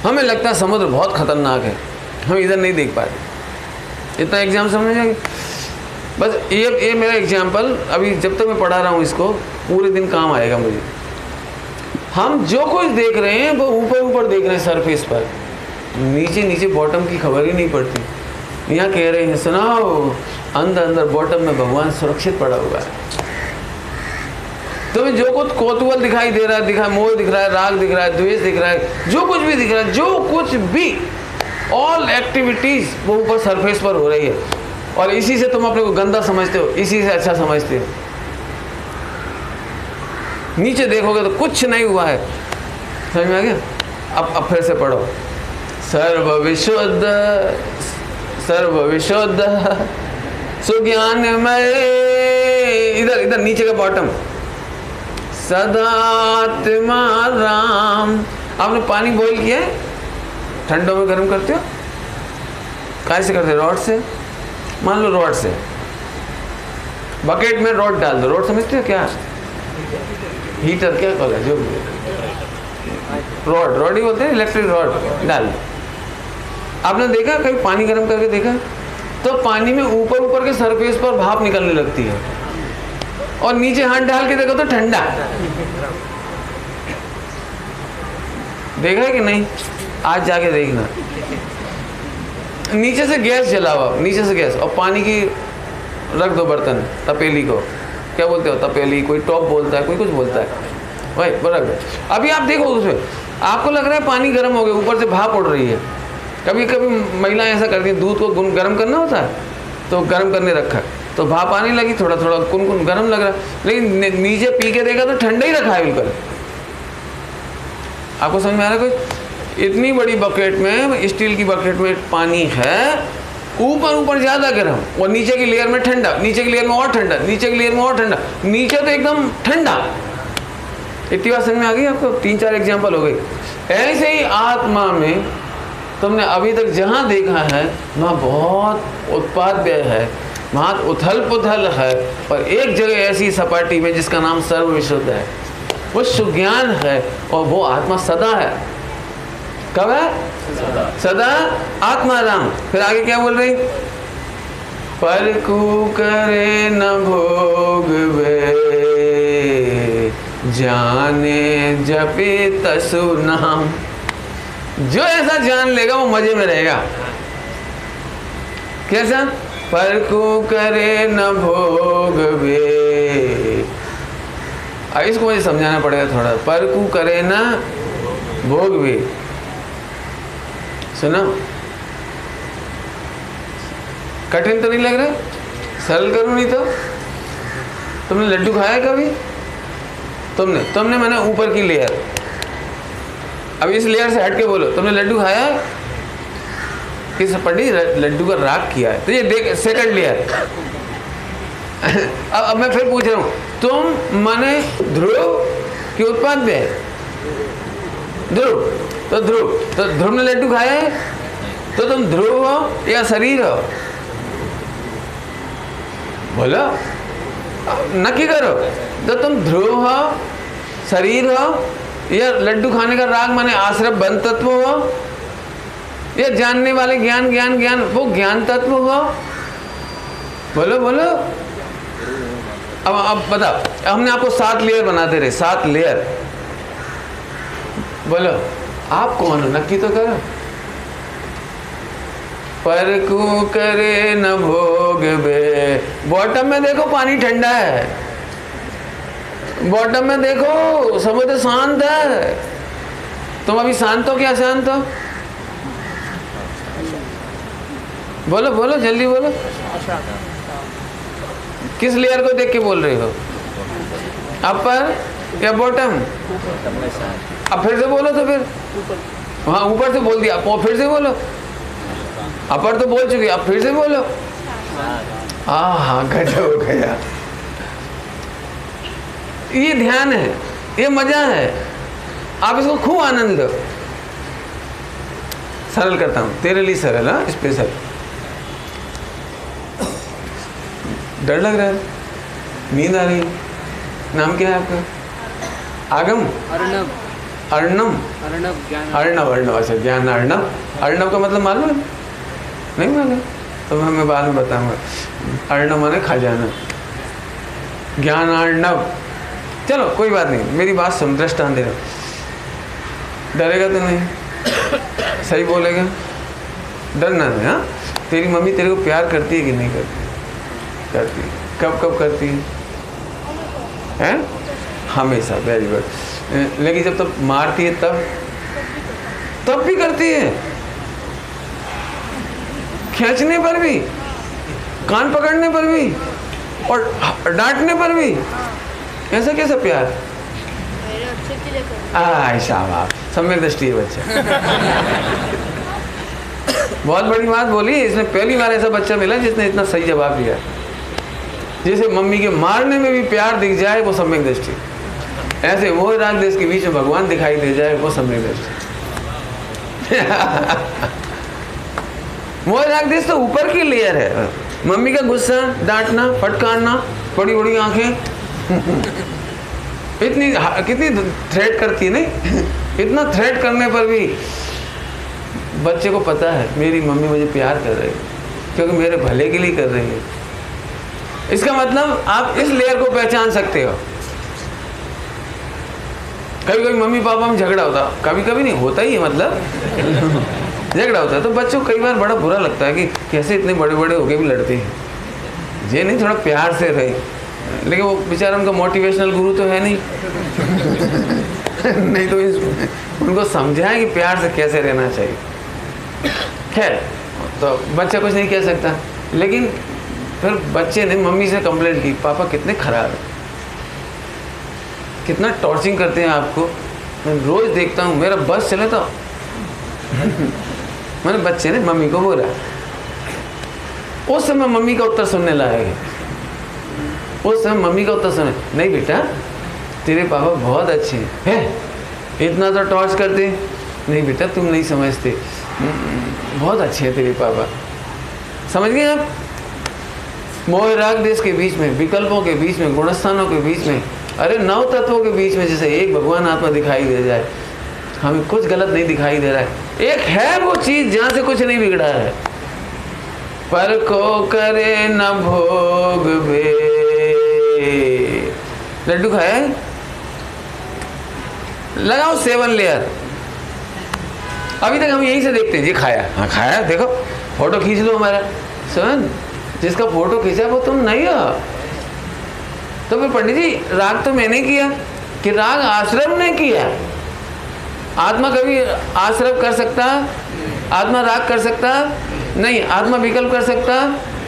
हमें लगता है समुद्र बहुत खतरनाक है, हम इधर नहीं देख पाते। इतना एग्जाम समझ में आ गई? बस ये मेरा एग्जाम्पल अभी जब तक मैं पढ़ा रहा हूँ इसको पूरे दिन काम आएगा मुझे। हम जो कुछ देख रहे हैं वो ऊपर ऊपर देख रहे हैं, सरफेस पर, नीचे नीचे बॉटम की खबर ही नहीं पड़ती। यहाँ कह रहे हैं सुनाओ, अंदर अंदर बॉटम में भगवान सुरक्षित पड़ा हुआ है। तुम्हें जो कुछ कौतूहल दिखाई दे रहा है, मोह दिख रहा है, राग दिख रहा है, द्वेष दिख रहा है, जो कुछ भी दिख रहा है, जो कुछ भी, ऑल एक्टिविटीज वो ऊपर सरफेस पर हो रही है। और इसी से तुम अपने को गंदा समझते हो, इसी से अच्छा समझते हो। नीचे देखोगे तो कुछ नहीं हुआ है। समझ में आ गया? अब फिर से पढ़ो। सर्व विशुद्ध सुज्ञानमय, इधर नीचे का बॉटम, सदात्मा राम। आपने पानी बॉईल किया है, ठंडों में गर्म करते हो, कैसे करते हो? रॉड से। मान लो रॉड से, बकेट में रॉड डाल दो। रॉड समझते हो क्या? हीटर क्या कहता है, जो रॉड ही बोलते हैं, इलेक्ट्रिक रॉड डाल दो। आपने देखा कभी पानी गर्म करके देखा? तो पानी में ऊपर ऊपर के सरफेस पर भाप निकलने लगती है, और नीचे हाथ डाल के देखो तो ठंडा। देखा है कि नहीं? आज जाके देखना। नीचे से गैस जला हुआ, नीचे से गैस, और पानी की रख दो बर्तन, तपेली को क्या बोलते हो? तपेली, कोई टॉप बोलता है, कोई कुछ बोलता है भाई, बराबर। अभी आप देखो उसमें, आपको लग रहा है पानी गर्म हो गया, ऊपर से भाप उड़ रही है। कभी कभी महिलाएं ऐसा करती हैं, दूध को गर्म करना होता है तो गर्म करने रखा, तो भाप आने लगी, थोड़ा थोड़ा कुन गर्म लग रहा है, लेकिन नीचे पी के देखा तो ठंडा ही रखा है बिल्कुल। आपको समझ में आ रहा है? कोई इतनी बड़ी बकेट में, स्टील की बकेट में पानी है, ऊपर ज़्यादा गर्म और नीचे की लेयर में ठंडा, नीचे की लेयर में और ठंडा, नीचे की लेयर में और ठंडा, नीचे तो एकदम ठंडा। इतनी बात समझ में आ गई आपको? 3-4 एग्जाम्पल हो गई। ऐसे ही आत्मा में तुमने अभी तक जहाँ देखा है वहाँ बहुत उत्पाद है, वहाँ उथल पुथल है, और एक जगह ऐसी सपाटी में जिसका नाम सर्व विशुद्ध है, वो सुज्ञान है, और वो आत्मा सदा है। कब है? सदा आत्मा राम। फिर आगे क्या बोल रही? परकु करे न भोग वे, जाने जपे तसु नाम। जो ऐसा जान लेगा वो मजे में रहेगा। कैसा? परकु करे न भोग वे। इसको मुझे समझाना पड़ेगा थोड़ा। परकु करे न भोग वे, सुनो, कठिन तो नहीं लग रहा? सरल करूँ नहीं तो? तुमने लड्डू खाया कभी? तुमने मैंने ऊपर की लेयर, अब इस लेयर से हट के बोलो, तुमने लड्डू खाया है? किस पंडित लड्डू का राग किया है? तो ये देख, सेकंड लेयर। अब मैं फिर पूछ रहा हूँ, तुम माने ध्रुव की उत्पाद है? ध्रुव, तो ध्रुव ने लड्डू खाया है, तो तुम ध्रुव हो या शरीर हो? बोलो, नक्की करो। तो तुम ध्रुव हो, शरीर हो, या लड्डू खाने का राग माने आश्रय बन तत्व हो, या जानने वाले ज्ञान वो ज्ञान तत्व हो? बोलो बोलो। अब बताओ, हमने आपको 7 लेयर बनाते रहे, 7 लेयर। बोलो आप कौन हो? नक्की तो करो। पर को करे न भोग बे। बॉटम में देखो पानी ठंडा है, बॉटम में देखो समुद्र शांत है। तुम अभी शांत हो क्या शांत हो? बोलो बोलो जल्दी बोलो। किस लेयर को देख के बोल रहे हो? अपर या बॉटम? अब फिर से बोलो तो फिर। हाँ ऊपर से बोल दिया, अब फिर से बोलो। अपर तो बोल चुके, अब फिर से बोलो। हाँ गजब हो गया। ये ध्यान है, ये मजा है, आप इसको खूब आनंद लो। सरल करता हूँ तेरे लिए, सरल। हाँ स्पेशल। डर लग रहा है, नींद आ रही है। नाम क्या है आपका? आगम? अर्णव। अर्णव? अर्णव। अर्णव, अच्छा ज्ञान अर्णव। अर्णव का मतलब मालूम है? नहीं मालूम तो मैं बाद में बताऊंगा। अर्णव माने खजाना, ज्ञान अर्णव। चलो कोई बात नहीं, मेरी बात सुन, दृष्टांत दे रहा। डरेगा तो नहीं? सही बोलेगा? डरना नहीं। हाँ तेरी मम्मी तेरे को प्यार करती है कि नहीं करती? करती है। कब कब करती है? हैं? हमेशा। Very good. लेकिन जब तब मारती है तब भी करती है? खींचने पर भी, कान पकड़ने पर भी और डांटने पर भी? ऐसा कैसा प्यार? शाबाश, सम्यक दृष्टि है बच्चा। बहुत बड़ी बात बोली इसने। पहली बार ऐसा बच्चा मिला जिसने इतना सही जवाब दिया। जिसे मम्मी के मारने में भी प्यार दिख जाए वो सम्यक दृष्टि। ऐसे मोह राग देश के बीच में भगवान दिखाई दे जाए वो सम्यक दृष्टि। मोह राग देश तो ऊपर की लेयर है। मम्मी का गुस्सा, डांटना, फटकारना, बड़ी बड़ी आंखें, इतनी कितनी थ्रेट करती है नहीं? इतना थ्रेट करने पर भी बच्चे को पता है मेरी मम्मी मुझे प्यार कर रही है, क्योंकि मेरे भले के लिए कर रही है। इसका मतलब आप इस लेयर को पहचान सकते हो। कभी कभी मम्मी पापा में झगड़ा होता, कभी कभी नहीं होता ही है, मतलब झगड़ा होता है तो बच्चों को कई बार बड़ा बुरा लगता है कि कैसे इतने बड़े बड़े होके भी लड़ते हैं। ये नहीं, थोड़ा प्यार से रहे। लेकिन वो बेचारा उनका मोटिवेशनल गुरु तो है नहीं। नहीं तो उनको समझाएं कि प्यार से कैसे रहना चाहिए। खैर, तो बच्चा कुछ नहीं कह सकता। लेकिन फिर बच्चे ने मम्मी से कंप्लेंट की, पापा कितने खराब है, कितना टॉर्चरिंग करते हैं आपको, मैं रोज देखता हूँ, मेरा बस चले तो। मैंने बच्चे ने मम्मी को बोला। उस समय मम्मी का उत्तर सुनने लायक है। उस समय मम्मी का उत्तर सुने, नहीं बेटा तेरे पापा बहुत अच्छे हैं, इतना तो टॉर्च करते, नहीं बेटा तुम नहीं समझते, बहुत अच्छे हैं तेरे पापा। समझ गए आप? मोह राग देश के बीच में, विकल्पों के बीच में, गुणस्थानों के बीच में, अरे नव तत्वों के बीच में जैसे एक भगवान आत्मा दिखाई दे जाए, हमें कुछ गलत नहीं दिखाई दे रहा है। एक है वो चीज जहां से कुछ नहीं बिगड़ा है। पर को करे न भोग बे। लड्डू खाए? लगाओ 7 लेयर। अभी तक हम यहीं से देखते हैं, ये खाया, हाँ खाया, देखो फोटो खींच लो हमारा। सुन, जिसका फोटो खींचा वो तुम नहीं हो। तो फिर पंडित जी राग तो मैंने किया, कि राग आश्रम ने किया। आत्मा कभी आश्रम कर सकता? आत्मा राग कर सकता नहीं। आत्मा विकल्प कर सकता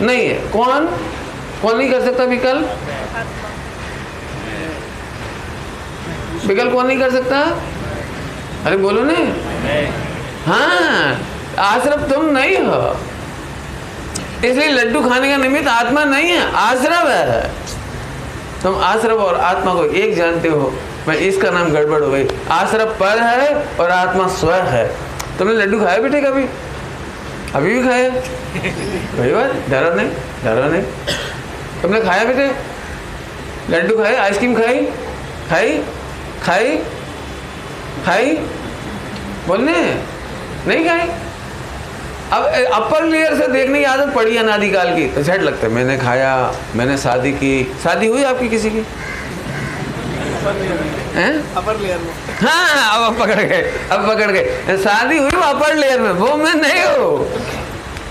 नहीं है। कौन नहीं कर सकता विकल्प? विकल्प कौन नहीं कर सकता? अरे बोलो ने। हाँ, आश्रम तुम नहीं हो, इसलिए लड्डू खाने का निमित्त आत्मा नहीं है, आश्रम है। तुम आश्रम और आत्मा को एक जानते हो, मैं इसका नाम गड़बड़ हो गई। आश्रम पर है और आत्मा स्व है। तुमने लड्डू खाया बेटे कभी? अभी भी खाया? कोई बात, डरो नहीं, डरो नहीं। तुमने खाया बेटे? लड्डू खाए, आइसक्रीम खाई, खाई खाई खाई, बोलने नहीं खाई। अब अपर लेयर से देखने की आदत पड़ी अनादिकाल की, तो झट लगता है मैंने खाया, मैंने शादी की। शादी हुई आपकी किसी की? हैं? अपर लेयर में। हाँ, अब पकड़ गए, अब पकड़ गए। शादी हुई वो अपर लेयर में, वो मैं नहीं हूँ।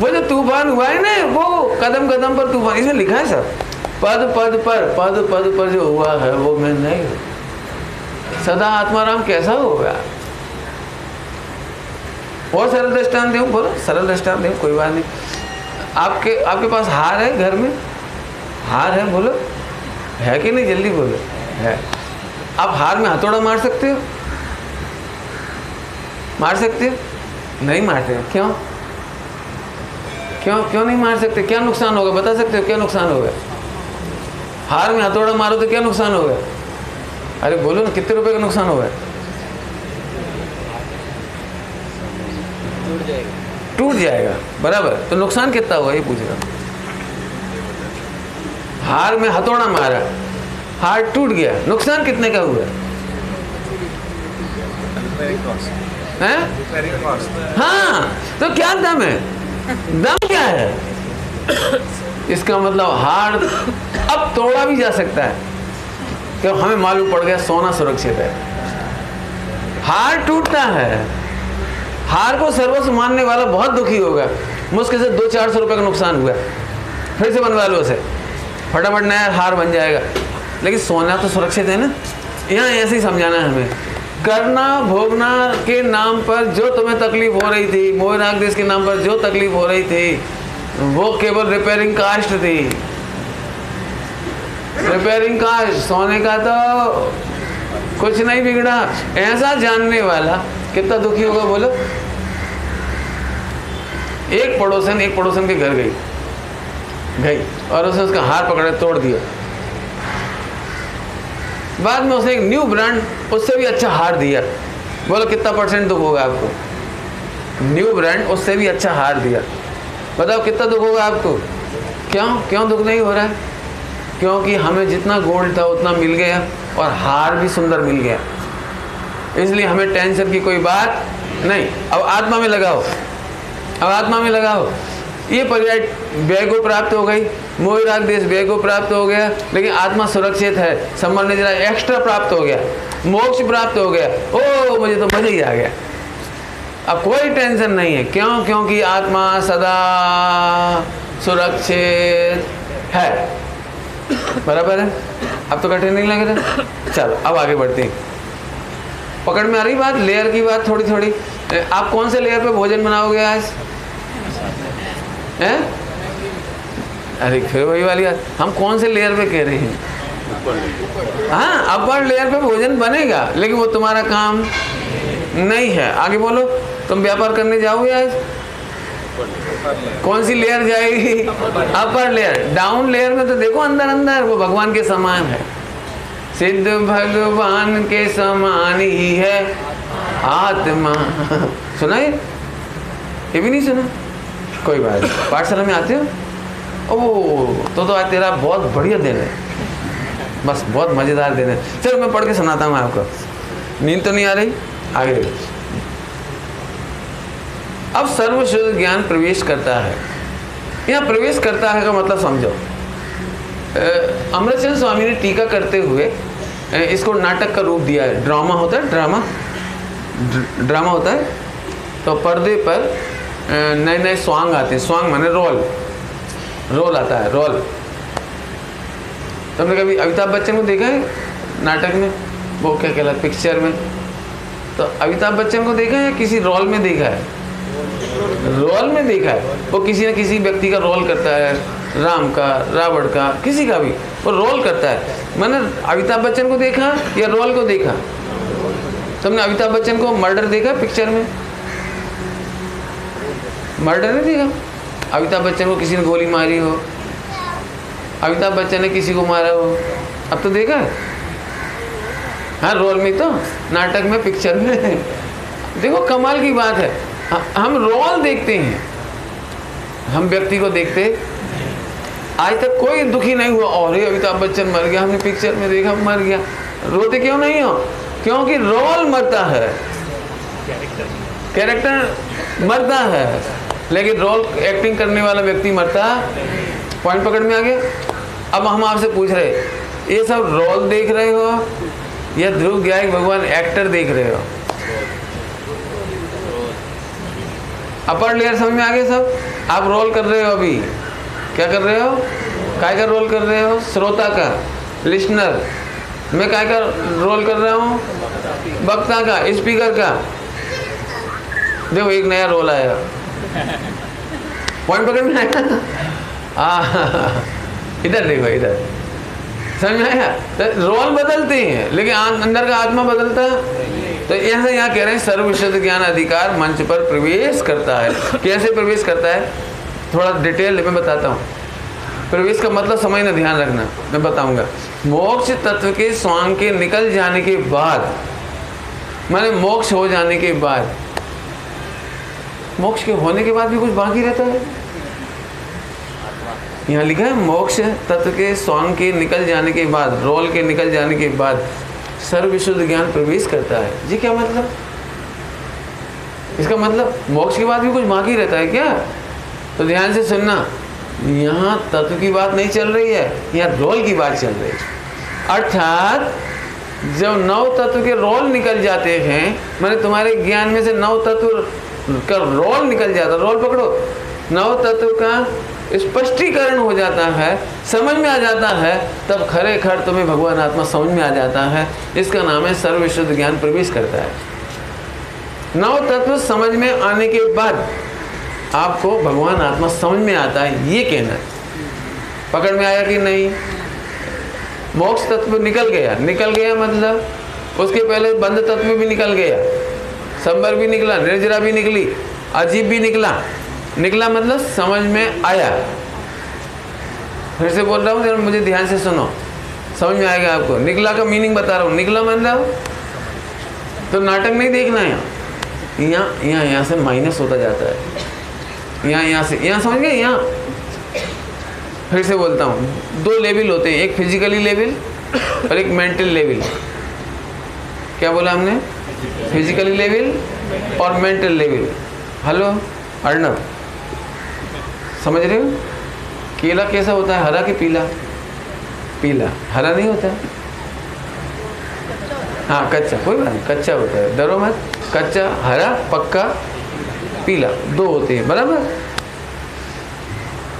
वो जो तूफान हुआ है ना, वो कदम कदम पर तूफान, इसमें लिखा है सब, पद पद पर जो हुआ है वो मैं नहीं हूँ। सदा आत्माराम कैसा होगा? और सरल दृष्टांत दूं? बोलो सरल दृष्टांत दूं, कोई बात नहीं। आपके पास हार है घर में? हार है, बोलो है कि नहीं, जल्दी बोलो। है। आप हार में हथौड़ा मार सकते हो? मार सकते हो? नहीं मारते। क्यों? क्यों नहीं मार सकते? क्या नुकसान होगा, बता सकते हो क्या नुकसान होगा? हार में हथौड़ा मारो तो क्या नुकसान होगा? अरे बोलो ना, कितने रुपए का नुकसान होगा? टूट जाएगा। बराबर, तो नुकसान कितना होगा ये पूछ रहा हूं। हार में हथौड़ा मारा, हार टूट गया, नुकसान कितने का हुआ? हाँ, तो क्या दम है? दम क्या है? इसका मतलब हार अब तोड़ा भी जा सकता है, क्यों? हमें मालूम पड़ गया सोना सुरक्षित है। हार टूटता है, हार को सर्वस्व मानने वाला बहुत दुखी होगा। मुश्किल से 200-400 रुपए का नुकसान हुआ, फिर से बनवा लो उसे, फटाफट नया हार बन जाएगा। लेकिन सोना तो सुरक्षित है ना। यहाँ ऐसे ही समझाना है हमें। करना भोगना के नाम पर जो तुम्हें तकलीफ हो रही थी, मोह राग देश के नाम पर जो तकलीफ हो रही थी, वो केवल रिपेयरिंग कास्ट थी। रिपेयरिंग कास्ट, सोने का तो कुछ नहीं बिगड़ा। ऐसा जानने वाला कितना दुखी होगा बोलो। एक पड़ोसन के घर गई और उसने उसका हार पकड़ा, तोड़ दिया। बाद में उसने एक न्यू ब्रांड उससे भी अच्छा हार दिया। बोलो कितना % दुख होगा आपको? न्यू ब्रांड उससे भी अच्छा हार दिया, बताओ कितना दुख होगा आपको? क्यों दुख नहीं हो रहा है? क्योंकि हमें जितना गोल्ड था उतना मिल गया और हार भी सुंदर मिल गया, इसलिए हमें टेंशन की कोई बात नहीं। अब आत्मा में लगाओ, ये पर्याय व्यय को प्राप्त हो गई, मोह राग देश व्यय को प्राप्त हो गया, लेकिन आत्मा सुरक्षित है। संबंध जरा एक्स्ट्रा प्राप्त हो गया, मोक्ष प्राप्त हो गया। ओ मुझे तो मजा ही आ गया, अब कोई टेंशन नहीं है। क्यों? क्योंकि आत्मा सदा सुरक्षित है। बराबर है? अब तो कठिन नहीं लग रहा। चलो अब आगे बढ़ते हैं। पकड़ में आ रही बात, लेयर की बात थोड़ी थोड़ी। आप कौन से लेयर पे भोजन बनाओगे आज? हैं? अरे फिर वही वाली बात, हम कौन से लेयर पे कह रहे हैं? हाँ, अपर लेयर पे भोजन बनेगा, लेकिन वो तुम्हारा काम नहीं है। आगे बोलो, तुम व्यापार करने जाओगे आज? कौन सी लेयर जाएगी? Upper layer. डाउन लेयर में तो देखो अंदर वो भगवान के समान है, सिद्ध भगवान के समान ही है आत्मा। सुना ये भी नहीं सुना? कोई बात नहीं। पाठशाला में आते हो? ओह तो आज तेरा बहुत बढ़िया दिन है, बस बहुत मजेदार दिन है। चलो मैं पढ़ के सुनाता हूँ आपको। नींद तो नहीं आ रही? आगे अब सर्वशुद्ध ज्ञान प्रवेश करता है। यहाँ प्रवेश करता है का मतलब समझो। अमृतचंद स्वामी ने टीका करते हुए इसको नाटक का रूप दिया है। ड्रामा होता है, ड्रामा होता है, तो पर्दे पर नए नए सॉन्ग आते हैं। सॉन्ग माने रोल आता है, रोल। तुमने कभी अमिताभ बच्चन को देखा है नाटक में? वो क्या कहलाता, पिक्चर में? तो अमिताभ बच्चन को देखा है, किसी रोल में देखा है? रोल में देखा है। वो किसी न किसी व्यक्ति का रोल करता है, राम का, रावण का, किसी का भी वो रोल करता है। मैंने अमिताभ बच्चन को देखा या रोल को देखा? तुमने अमिताभ बच्चन को मर्डर देखा पिक्चर में? मर्डर नहीं देखा। अमिताभ बच्चन को किसी ने गोली मारी हो, अमिताभ बच्चन ने किसी को मारा हो, अब तो देखा है? हाँ, रोल में तो, नाटक में, पिक्चर में। देखो कमाल की बात है, हम रोल देखते हैं, हम व्यक्ति को देखते। आज तक कोई दुखी नहीं हुआ और ये अमिताभ बच्चन मर गया, हमने पिक्चर में देखा मर गया। रोते क्यों नहीं हो? क्योंकि रोल मरता है, कैरेक्टर मरता है, लेकिन रोल एक्टिंग करने वाला व्यक्ति मरता। पॉइंट पकड़ में आ गया? अब हम आपसे पूछ रहे, ये सब रोल देख रहे हो या ध्रुव ज्ञायक भगवान एक्टर देख रहे हो? अपर लेयर समझ में आ गया सब। आप रोल कर रहे हो अभी, क्या कर रहे हो, काय का रोल कर रहे हो, श्रोता का, लिसनर। मैं काय का रोल कर रहा हूँ, वक्ता का, स्पीकर का। देखो एक नया रोल आया, पॉइंट पकड़ में आया। इधर देखो, इधर समझ में आया। तो रोल बदलते हैं लेकिन अंदर का आत्मा बदलता है। तो ऐसे यहाँ कह रहे हैं सर्वविशुद्ध ज्ञान अधिकार मंच पर प्रवेश करता है। कैसे प्रवेश करता है, थोड़ा डिटेल में बताता हूँ। प्रवेश का मतलब समझना, ध्यान रखना, मैं बताऊंगा। मोक्ष तत्व के स्वांग के निकल जाने के बाद, माने मोक्ष हो जाने के बाद, मोक्ष के होने के बाद भी कुछ बाकी रहता है। यहाँ लिखा है मोक्ष तत्व के स्वांग के निकल जाने के बाद, रोल के निकल जाने के बाद सर्वविशुद्ध ज्ञान प्रवेश करता है। जी क्या मतलब, इसका मतलब मोक्ष के बाद भी कुछ बाकी रहता है क्या? तो ध्यान से सुनना, यहाँ तत्व की बात नहीं चल रही है, यहाँ रोल की बात चल रही है। अर्थात जब 9 तत्व के रोल निकल जाते हैं, माने तुम्हारे ज्ञान में से 9 तत्व का रोल निकल जाता, रोल पकड़ो, 9 तत्व का स्पष्टीकरण हो जाता है, समझ में आ जाता है, तब खरे खर तुम्हें भगवान आत्मा समझ में आ जाता है। इसका नाम है सर्वविशुद्ध ज्ञान प्रवेश करता है। 9 तत्व समझ में आने के बाद आपको भगवान आत्मा समझ में आता है, ये कहना है। पकड़ में आया कि नहीं? मोक्ष तत्व निकल गया, निकल गया मतलब उसके पहले बंध तत्व भी निकल गया, संबर भी निकला, निर्जरा भी निकली, अजीब भी निकला। निकला मतलब समझ में आया। फिर से बोल रहा हूँ, मुझे ध्यान से सुनो, समझ में आएगा आपको। निकला का मीनिंग बता रहा हूँ। निकला मतलब तो नाटक नहीं देखना है। यहाँ से माइनस होता जाता है, यहाँ से यहाँ, समझ गए? यहाँ फिर से बोलता हूँ, 2 लेवल होते हैं, एक फिजिकली लेवल और एक मेंटल लेवल। क्या बोला हमने? फिजिकली लेवल और मेंटल लेवल। हेलो अर्णव, समझ रहे हो? केला कैसा होता है, हरा कि पीला? पीला, हरा नहीं होता। हाँ कच्चा, कोई बात नहीं, कच्चा होता है, डरो मत। कच्चा, हरा, पक्का, पीला, 2 होते हैं, बराबर।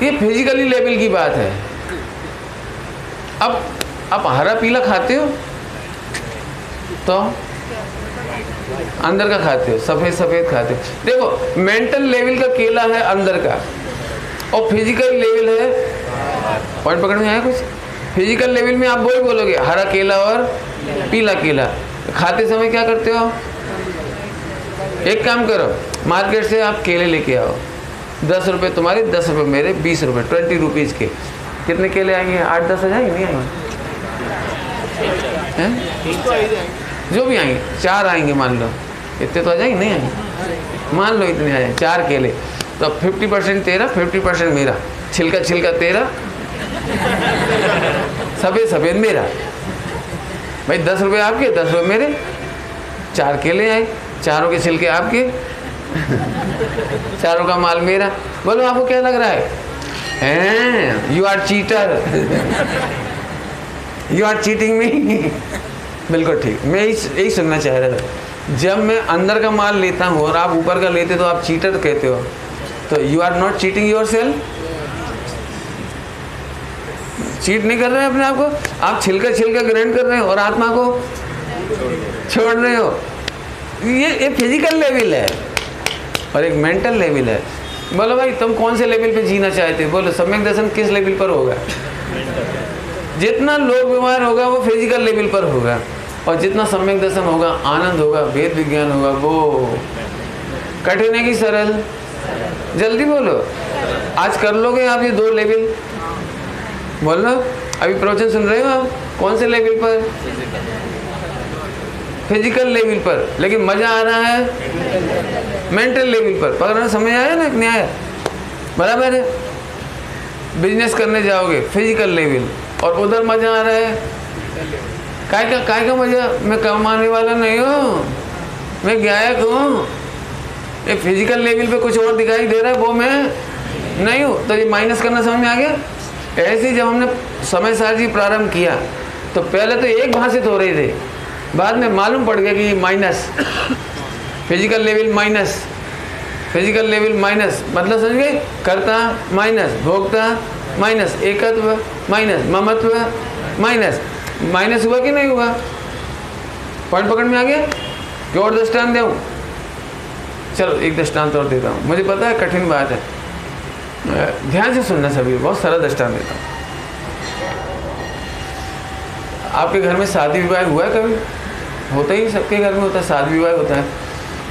ये फिजिकली लेवल की बात है। अब आप हरा पीला खाते हो तो अंदर का खाते हो, सफेद सफेद खाते हो। देखो मेंटल लेवल का केला है अंदर का, और फिजिकल लेवल है, पॉइंट पकड़ में आया कुछ? फिजिकल लेवल में आप वही बोलोगे, हरा केला और पीला केला। खाते समय क्या करते हो? एक काम करो, मार्केट से आप केले लेके आओ, 10 रुपये तुम्हारे, 10 रुपये मेरे, 20 रुपये, 20 रुपीज़ के। कितने केले आएंगे? 8-10 आ जाएंगे, नहीं आएंगे? जो भी आएंगे, 4 आएंगे मान लो, इतने तो आ जाएंगे, नहीं आएंगे? मान लो इतने आ जाए, 4 केले, तो 50% तेरा, 50% मेरा, छिलका छिलका तेरा, सफेद सफेद मेरा। भाई 10 रुपये आपके, 10 रुपये मेरे, 4 केले आए, चारों के छिलके आपके, चारों का माल मेरा। बोलो आपको क्या लग रहा है? You are cheater, you are cheating me. बिल्कुल ठीक, मैं यही सुनना चाह रहा था। जब मैं अंदर का माल लेता हूँ और आप ऊपर का लेते तो आप चीटर कहते हो, तो you are not cheating yourself. Cheat नहीं कर रहे हैं अपने आप को, आप छिलका छिलका ग्रहण कर रहे हो और आत्मा को छोड़ रहे हो। ये फिजिकल लेवल है और एक मेंटल लेवल है। बोलो भाई तुम कौन से लेवल पे जीना चाहते हो? बोलो सम्यक दर्शन किस लेवल पर होगा? जितना लोक व्यवहार होगा वो फिजिकल लेवल पर होगा, और जितना सम्यक दर्शन होगा, आनंद होगा, वेद विज्ञान होगा, वो कठिन है कि सरल? जल्दी बोलो, आज कर लोगे आप ये 2 लेवल? बोलो, अभी प्रवचन सुन रहे हो आप? कौन से लेवल पर? फिजिकल लेवल पर, लेकिन मजा आ रहा है मेंटल लेवल पर। पकड़ना समझ आया ना? नहीं आया? बराबर है। बिजनेस करने जाओगे फिजिकल लेवल, और उधर मजा आ रहा है, काय का मजा? मैं कमाने वाला नहीं हूँ, मैं गायक हूँ। ये फिजिकल लेवल पे कुछ और दिखाई दे रहा है, वो मैं नहीं हूँ। तो ये माइनस करना समझ में आ गया? ऐसे जब हमने समय सारणी प्रारंभ किया तो पहले तो एक भाषित हो रहे थे, बाद में मालूम पड़ गया कि minus, physical level minus, physical level minus, मतलब समझ गए, कर्ता माइनस, भोक्ता माइनस, एकत्व माइनस, ममत्व माइनस। माइनस हुआ कि नहीं हुआ? पॉइंट पकड़ में आ गया कि और दृष्टांत दूं? चलो एक दृष्टांत और देता हूँ, मुझे पता है कठिन बात है, ध्यान से सुनना सभी, बहुत सरल दृष्टांत देता हूँ। आपके घर में शादी विवाह हुआ है कभी? होता ही, सबके घर में होता है, शादी विवाह होता है।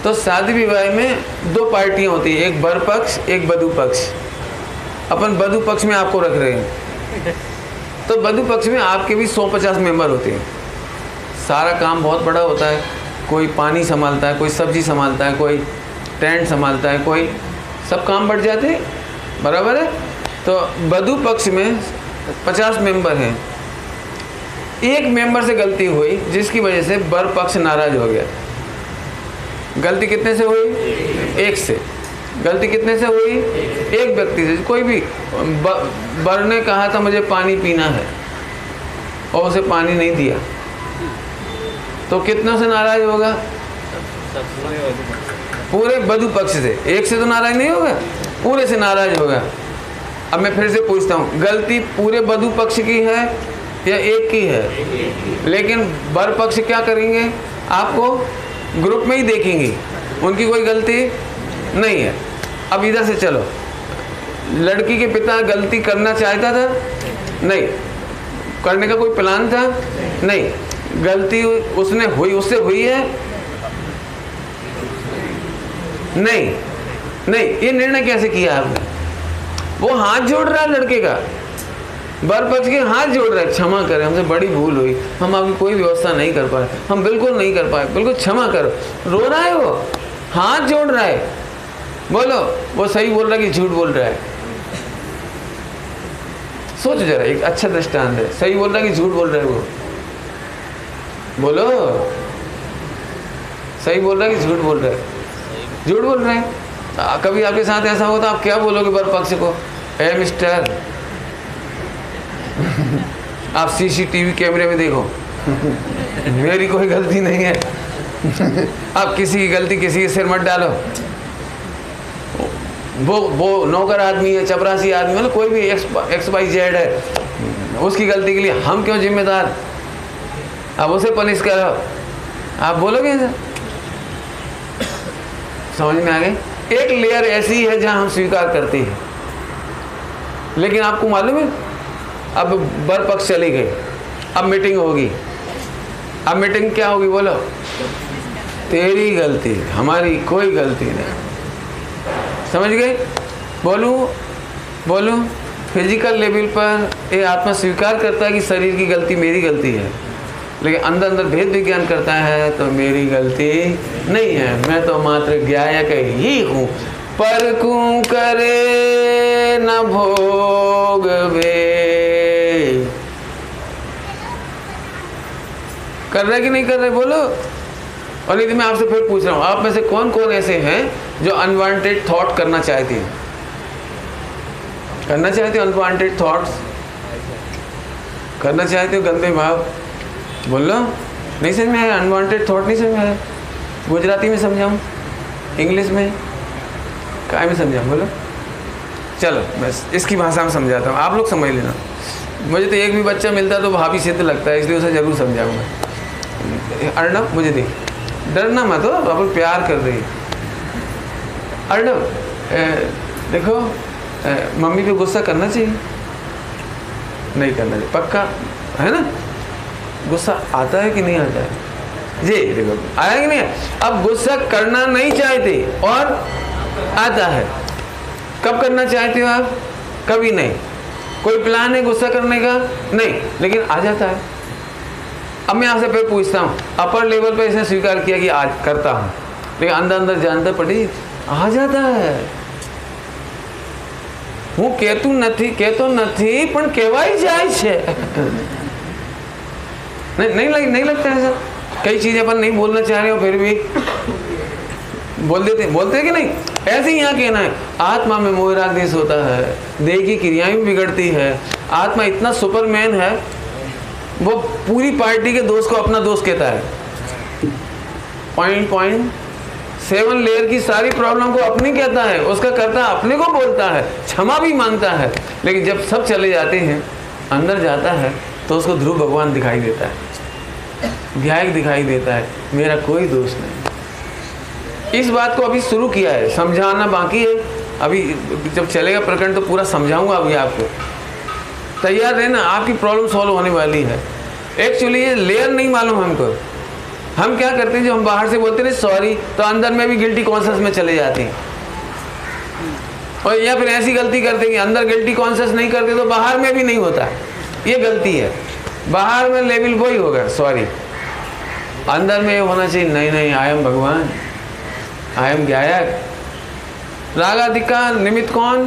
तो शादी विवाह में दो पार्टियां होती हैं, एक वर पक्ष, एक वधू पक्ष। अपन वधू पक्ष में आपको रख रहे हैं, तो वधू पक्ष में आपके भी 150 मेंबर होते हैं। सारा काम बहुत बड़ा होता है, कोई पानी संभालता है, कोई सब्जी संभालता है, कोई टेंट संभालता है, कोई सब काम बढ़ जाते हैं, बराबर है। तो वधू पक्ष में 50 मेंबर हैं, एक मेंबर से गलती हुई जिसकी वजह से वर पक्ष नाराज हो गया। गलती कितने से हुई? एक से। गलती कितने से हुई? एक व्यक्ति से। कोई भी वर ने कहा था मुझे पानी पीना है और उसे पानी नहीं दिया, तो कितनों से नाराज होगा? पूरे वधू पक्ष से। एक से तो नाराज नहीं होगा, पूरे से नाराज होगा। अब मैं फिर से पूछता हूँ, गलती पूरे वधू पक्ष की है या एक की है? लेकिन वर पक्ष क्या करेंगे? आपको ग्रुप में ही देखेंगे, उनकी कोई गलती नहीं है। अब इधर से चलो, लड़की के पिता गलती करना चाहता था? नहीं। करने का कोई प्लान था? नहीं। गलती उसने हुई, उससे हुई है? नहीं। नहीं। ये निर्णय कैसे किया आपने? वो हाथ जोड़ रहा है लड़के का, वर पक्ष के हाथ जोड़ रहा है, क्षमा करें, हमसे बड़ी भूल हुई, हम आपकी कोई व्यवस्था नहीं कर पाए, हम बिल्कुल नहीं कर पाए, बिल्कुल क्षमा करो। रो रहा है, वो हाथ जोड़ रहा है। बोलो, वो सही बोल रहा है कि झूठ बोल रहा है? सोचो जरा, एक अच्छा दृष्टांत है, सही बोल रहा है कि झूठ बोल रहा है? वो बोलो, सही बोल रहा है कि झूठ बोल रहा है? झूठ बोल रहा है। कभी आपके साथ ऐसा होता, आप क्या बोलोगे वर पक्ष को? ए मिस्टर, आप सीसीटीवी कैमरे में देखो, मेरी कोई गलती नहीं है। आप किसी की गलती किसी के सिर मत डालो। वो नौकर आदमी है, चपरासी आदमी, मतलब कोई भी XYZ है, उसकी गलती के लिए हम क्यों जिम्मेदार? आप उसे पनिश करो, आप बोलोगे ऐसा? समझ में आ गए? एक लेयर ऐसी है जहां हम स्वीकार करते हैं, लेकिन आपको मालूम है, अब वर पक्ष चली गई, अब मीटिंग होगी। अब मीटिंग क्या होगी? बोलो, तेरी गलती, हमारी कोई गलती नहीं। समझ गए? बोलूं फिजिकल लेवल पर ये आत्मा स्वीकार करता है कि शरीर की गलती मेरी गलती है, लेकिन अंदर अंदर भेद विज्ञान करता है तो मेरी गलती नहीं है, मैं तो मात्र ज्ञायक ही हूँ। पर क्यों करे न भोग वे, कर रहे कि नहीं कर रहे? बोलो। और नहीं तो मैं आपसे फिर पूछ रहा हूँ, आप में से कौन कौन ऐसे हैं जो अनवांटेड थॉट करना चाहते हैं? करना चाहते हो अनवांटेड थॉट्स? करना चाहते हो गंदे भाव? बोलो। नहीं समझ में आया? अनवांटेड थॉट नहीं समझ में आया? गुजराती में समझाऊँ, इंग्लिश में, काय में समझाऊँ? बोलो। चलो बस इसकी भाषा में समझाता हूँ, आप लोग समझ लेना। मुझे तो एक भी बच्चा मिलता तो भाभी सिद्ध लगता है, इसलिए उसे जरूर समझाऊंगा। अर्णव, मुझे देख, डरना मत हो, आप प्यार कर रही। अर्णव, देखो, मम्मी पे गुस्सा करना चाहिए? नहीं करना चाहिए, पक्का है ना? गुस्सा आता है कि नहीं आता है? जी देखो, आया कि नहीं? अब गुस्सा करना नहीं चाहते और आता है। कब करना चाहते हो आप? कभी नहीं। कोई प्लान है गुस्सा करने का? नहीं, लेकिन आ जाता है। अब मैं आपसे फिर पूछता हूँ, अपर लेवल पे इसने स्वीकार किया कि आज करता हूँ, लेकिन अंदर अंदर जानता पड़ी आ जाता है। હું કહેતો નથી પણ કહેવાય જાય છે। नहीं लगता है ऐसा? कई चीजें अपन नहीं बोलना चाह रहे हो फिर भी बोलते कि नहीं? ऐसे ही यहाँ कहना है, आत्मा में मोह राग देश होता है, देह की क्रियाएं भी बिगड़ती है। आत्मा इतना सुपरमैन है, वो पूरी पार्टी के दोस्त को अपना दोस्त कहता है। पॉइंट 7 लेयर की सारी प्रॉब्लम को अपनी कहता है, उसका करता अपने को बोलता है, क्षमा भी मांगता है, लेकिन जब सब चले जाते हैं अंदर जाता है तो उसको ध्रुव भगवान दिखाई देता है, ध्यायक दिखाई देता है, मेरा कोई दोष नहीं। इस बात को अभी शुरू किया है, समझाना बाकी है। अभी जब चलेगा प्रकरण तो पूरा समझाऊंगा अभी आपको, तैयार रहना, आपकी प्रॉब्लम सॉल्व होने वाली है। एक्चुअली ये लेयर नहीं मालूम हमको। हम क्या करते हैं, जो हम बाहर से बोलते हैं सॉरी, तो अंदर में भी गिल्टी कॉन्शियस में चले जाते हैं, और या फिर ऐसी गलती करते हैं कि अंदर गिल्टी कॉन्शियस नहीं करते तो बाहर में भी नहीं होता। ये गलती है, बाहर में लेवल वही होगा सॉरी, अंदर में होना चाहिए नहीं नहीं आई एम भगवान, आई एम ज्ञायक। राग आदि का निमित्त कौन,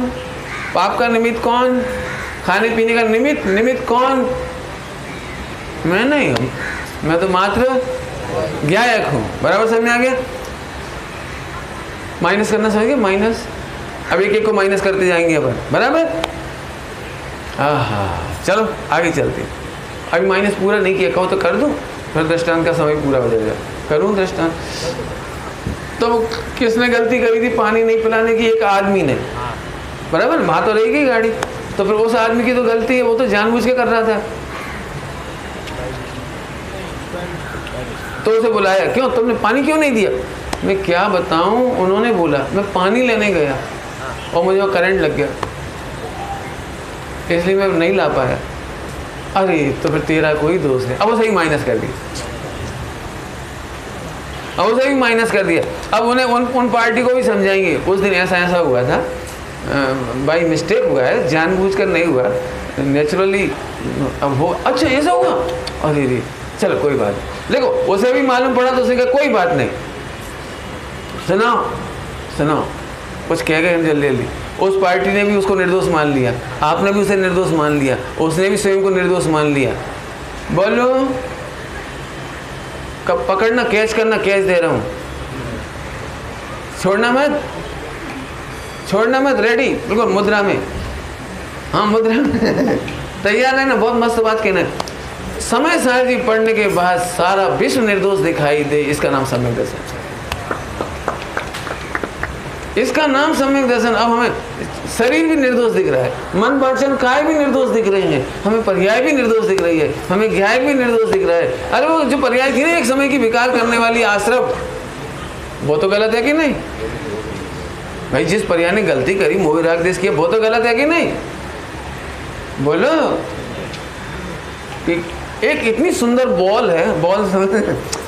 पाप का निमित्त कौन, खाने पीने का निमित्त कौन? मैं नहीं हूँ, मैं तो मात्र ज्ञायक हूँ। बराबर समझ में आ गया? माइनस करना समझ गए? माइनस, अब एक एक को माइनस करते जाएंगे अपन, बराबर? चलो आगे चलते। अभी माइनस पूरा नहीं किया, कहो तो कर दूँ, फिर दृष्टांत का समय पूरा हो जाएगा। करूँ दृष्टांत? तो किसने गलती करी थी पानी नहीं पिलाने की? एक आदमी ने, बराबर? वहाँ तो रहेगी गाड़ी, तो फिर उस आदमी की तो गलती है, वो तो जानबूझ के कर रहा था। तो उसे बुलाया, क्यों तुमने पानी क्यों नहीं दिया? मैं क्या बताऊं, उन्होंने बोला, मैं पानी लेने गया और मुझे करंट लग गया, इसलिए मैं नहीं ला पाया। अरे तो फिर तेरा कोई दोष है। अब वो सही माइनस कर दिया, अब उसे भी माइनस कर दिया। अब उन्हें उन पार्टी को भी समझाएंगे, उस दिन ऐसा ऐसा हुआ था, बाई मिस्टेक हुआ है, जानबूझकर नहीं हुआ, नेचुरली अब हो। अच्छा ऐसा हुआ, अरे रे चलो कोई बात नहीं। देखो उसे भी मालूम पड़ा तो उसने कहा कोई बात नहीं, सुनो कुछ कह गए जल्दी जल्दी। उस पार्टी ने भी उसको निर्दोष मान लिया, आपने भी उसे निर्दोष मान लिया, उसने भी स्वयं को निर्दोष मान लिया। बोलो कब पकड़ना, कैच करना, कैच दे रहा हूँ, छोड़ना मत, रेडी बिल्कुल मुद्रा में। हाँ मुद्रा में तैयार है ना? बहुत मस्त बात कहना। समय सारथी पढ़ने के बाद सारा विश्व निर्दोष दिखाई दे, इसका नाम सम्यक दर्शन, इसका नाम सम्यक दर्शन। अब हमें शरीर भी निर्दोष दिख रहा है, मन वचन काय भी निर्दोष दिख रहे हैं, हमें पर्याय भी निर्दोष दिख रही है, हमें ज्ञाय भी निर्दोष दिख रहा है। अरे वो जो पर्याय थी ना एक समय की विकार करने वाली आश्रम, वो तो गलत है कि नहीं भाई? जिस पर्याय ने गलती करी, मोह राग देश किया, वो तो गलत है कि नहीं? बोलो कि एक इतनी सुंदर बॉल है, बॉल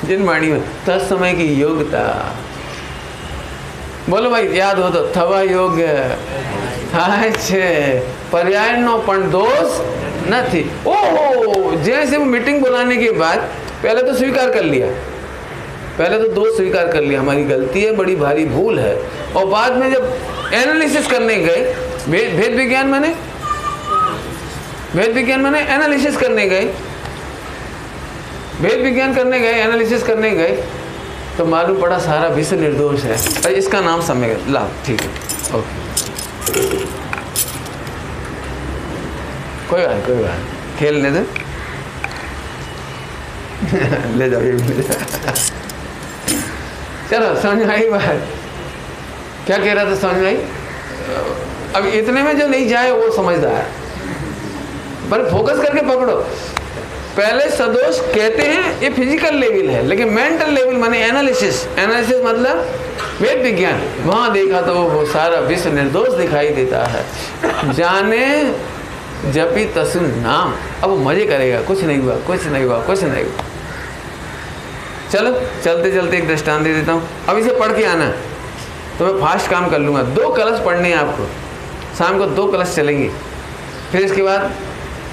जिन वाणी में तत्समय की योग्यता। बोलो भाई याद हो तो, थवा योग्य पर्याय नो पण दोष न थी। ओहो, जैसे वो मीटिंग बुलाने के बाद पहले तो स्वीकार कर लिया, पहले तो दोष स्वीकार कर लिया, हमारी गलती है, बड़ी भारी भूल है। और बाद में जब एनालिसिस करने गए, भेद विज्ञान माने एनालिसिस करने गए, भेद विज्ञान करने गए, एनालिसिस करने गए, तो मालूम पड़ा सारा विश्व निर्दोष है। और इसका नाम सम्यक लाभ। ठीक है, ओके, कोई बात खेलने दे ले जाओ, चलो समझ आई बात? क्या कह रहा था, समझ आई? अब इतने में जो नहीं जाए वो समझदार है, पर फोकस करके पकड़ो। पहले सदोष कहते हैं ये फिजिकल लेवल है, लेकिन मेंटल लेवल माने एनालिसिस मतलब वेद विज्ञान, वहां देखा तो वो सारा विश्व निर्दोष दिखाई देता है। जाने जपी तसु नाम, अब वो मजे करेगा, कुछ नहीं हुआ। चलो चलते चलते एक दृष्टांत दे देता हूँ, अब इसे पढ़ के आना तो मैं फास्ट काम कर लूँगा। 2 कलश पढ़ने हैं आपको, शाम को 2 कलश चलेंगे। फिर इसके बाद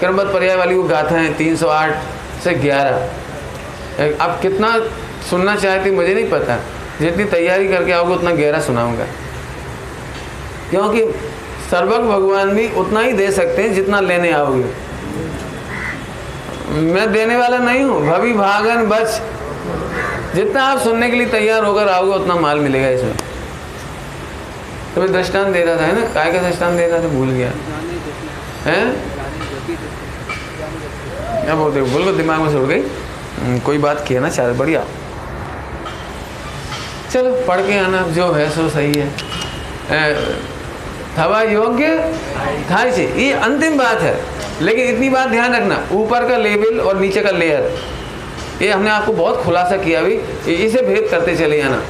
क्रमबद्ध पर्याय वाली वो गाथा है 308 से 11। आप कितना सुनना चाहते मुझे नहीं पता, जितनी तैयारी करके आओगे उतना गहरा सुनाऊंगा, क्योंकि सर्वज्ञ भगवान भी उतना ही दे सकते हैं जितना लेने आओगे। मैं देने वाला नहीं हूँ, भवि भागन बच, जितना आप सुनने के लिए तैयार होकर आओगे उतना माल मिलेगा इसमें। तो मैं दृष्टांत दे रहा था, है ना? काय का दृष्टांत दे रहा था, भूल गया है। क्या बोलते हो, बोल दिमाग में से उड़ गई, कोई बात कहना चाहते, बढ़िया। चलो पढ़ के आना, जो है सो सही है। थवा योग्य था से, ये अंतिम बात है। लेकिन इतनी बात ध्यान रखना, ऊपर का लेवल और नीचे का लेयर, ये हमने आपको बहुत खुलासा किया अभी, इसे भेद करते चले जाना,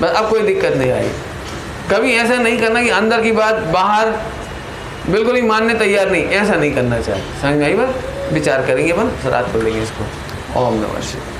बस अब कोई दिक्कत नहीं आएगी। कभी ऐसा नहीं करना कि अंदर की बात बाहर बिल्कुल ही मानने तैयार नहीं, ऐसा नहीं करना चाहिए। समझ में आई बात? विचार करेंगे अपन, रात पढ़ लेंगे इसको। ओम नमः शिवाय।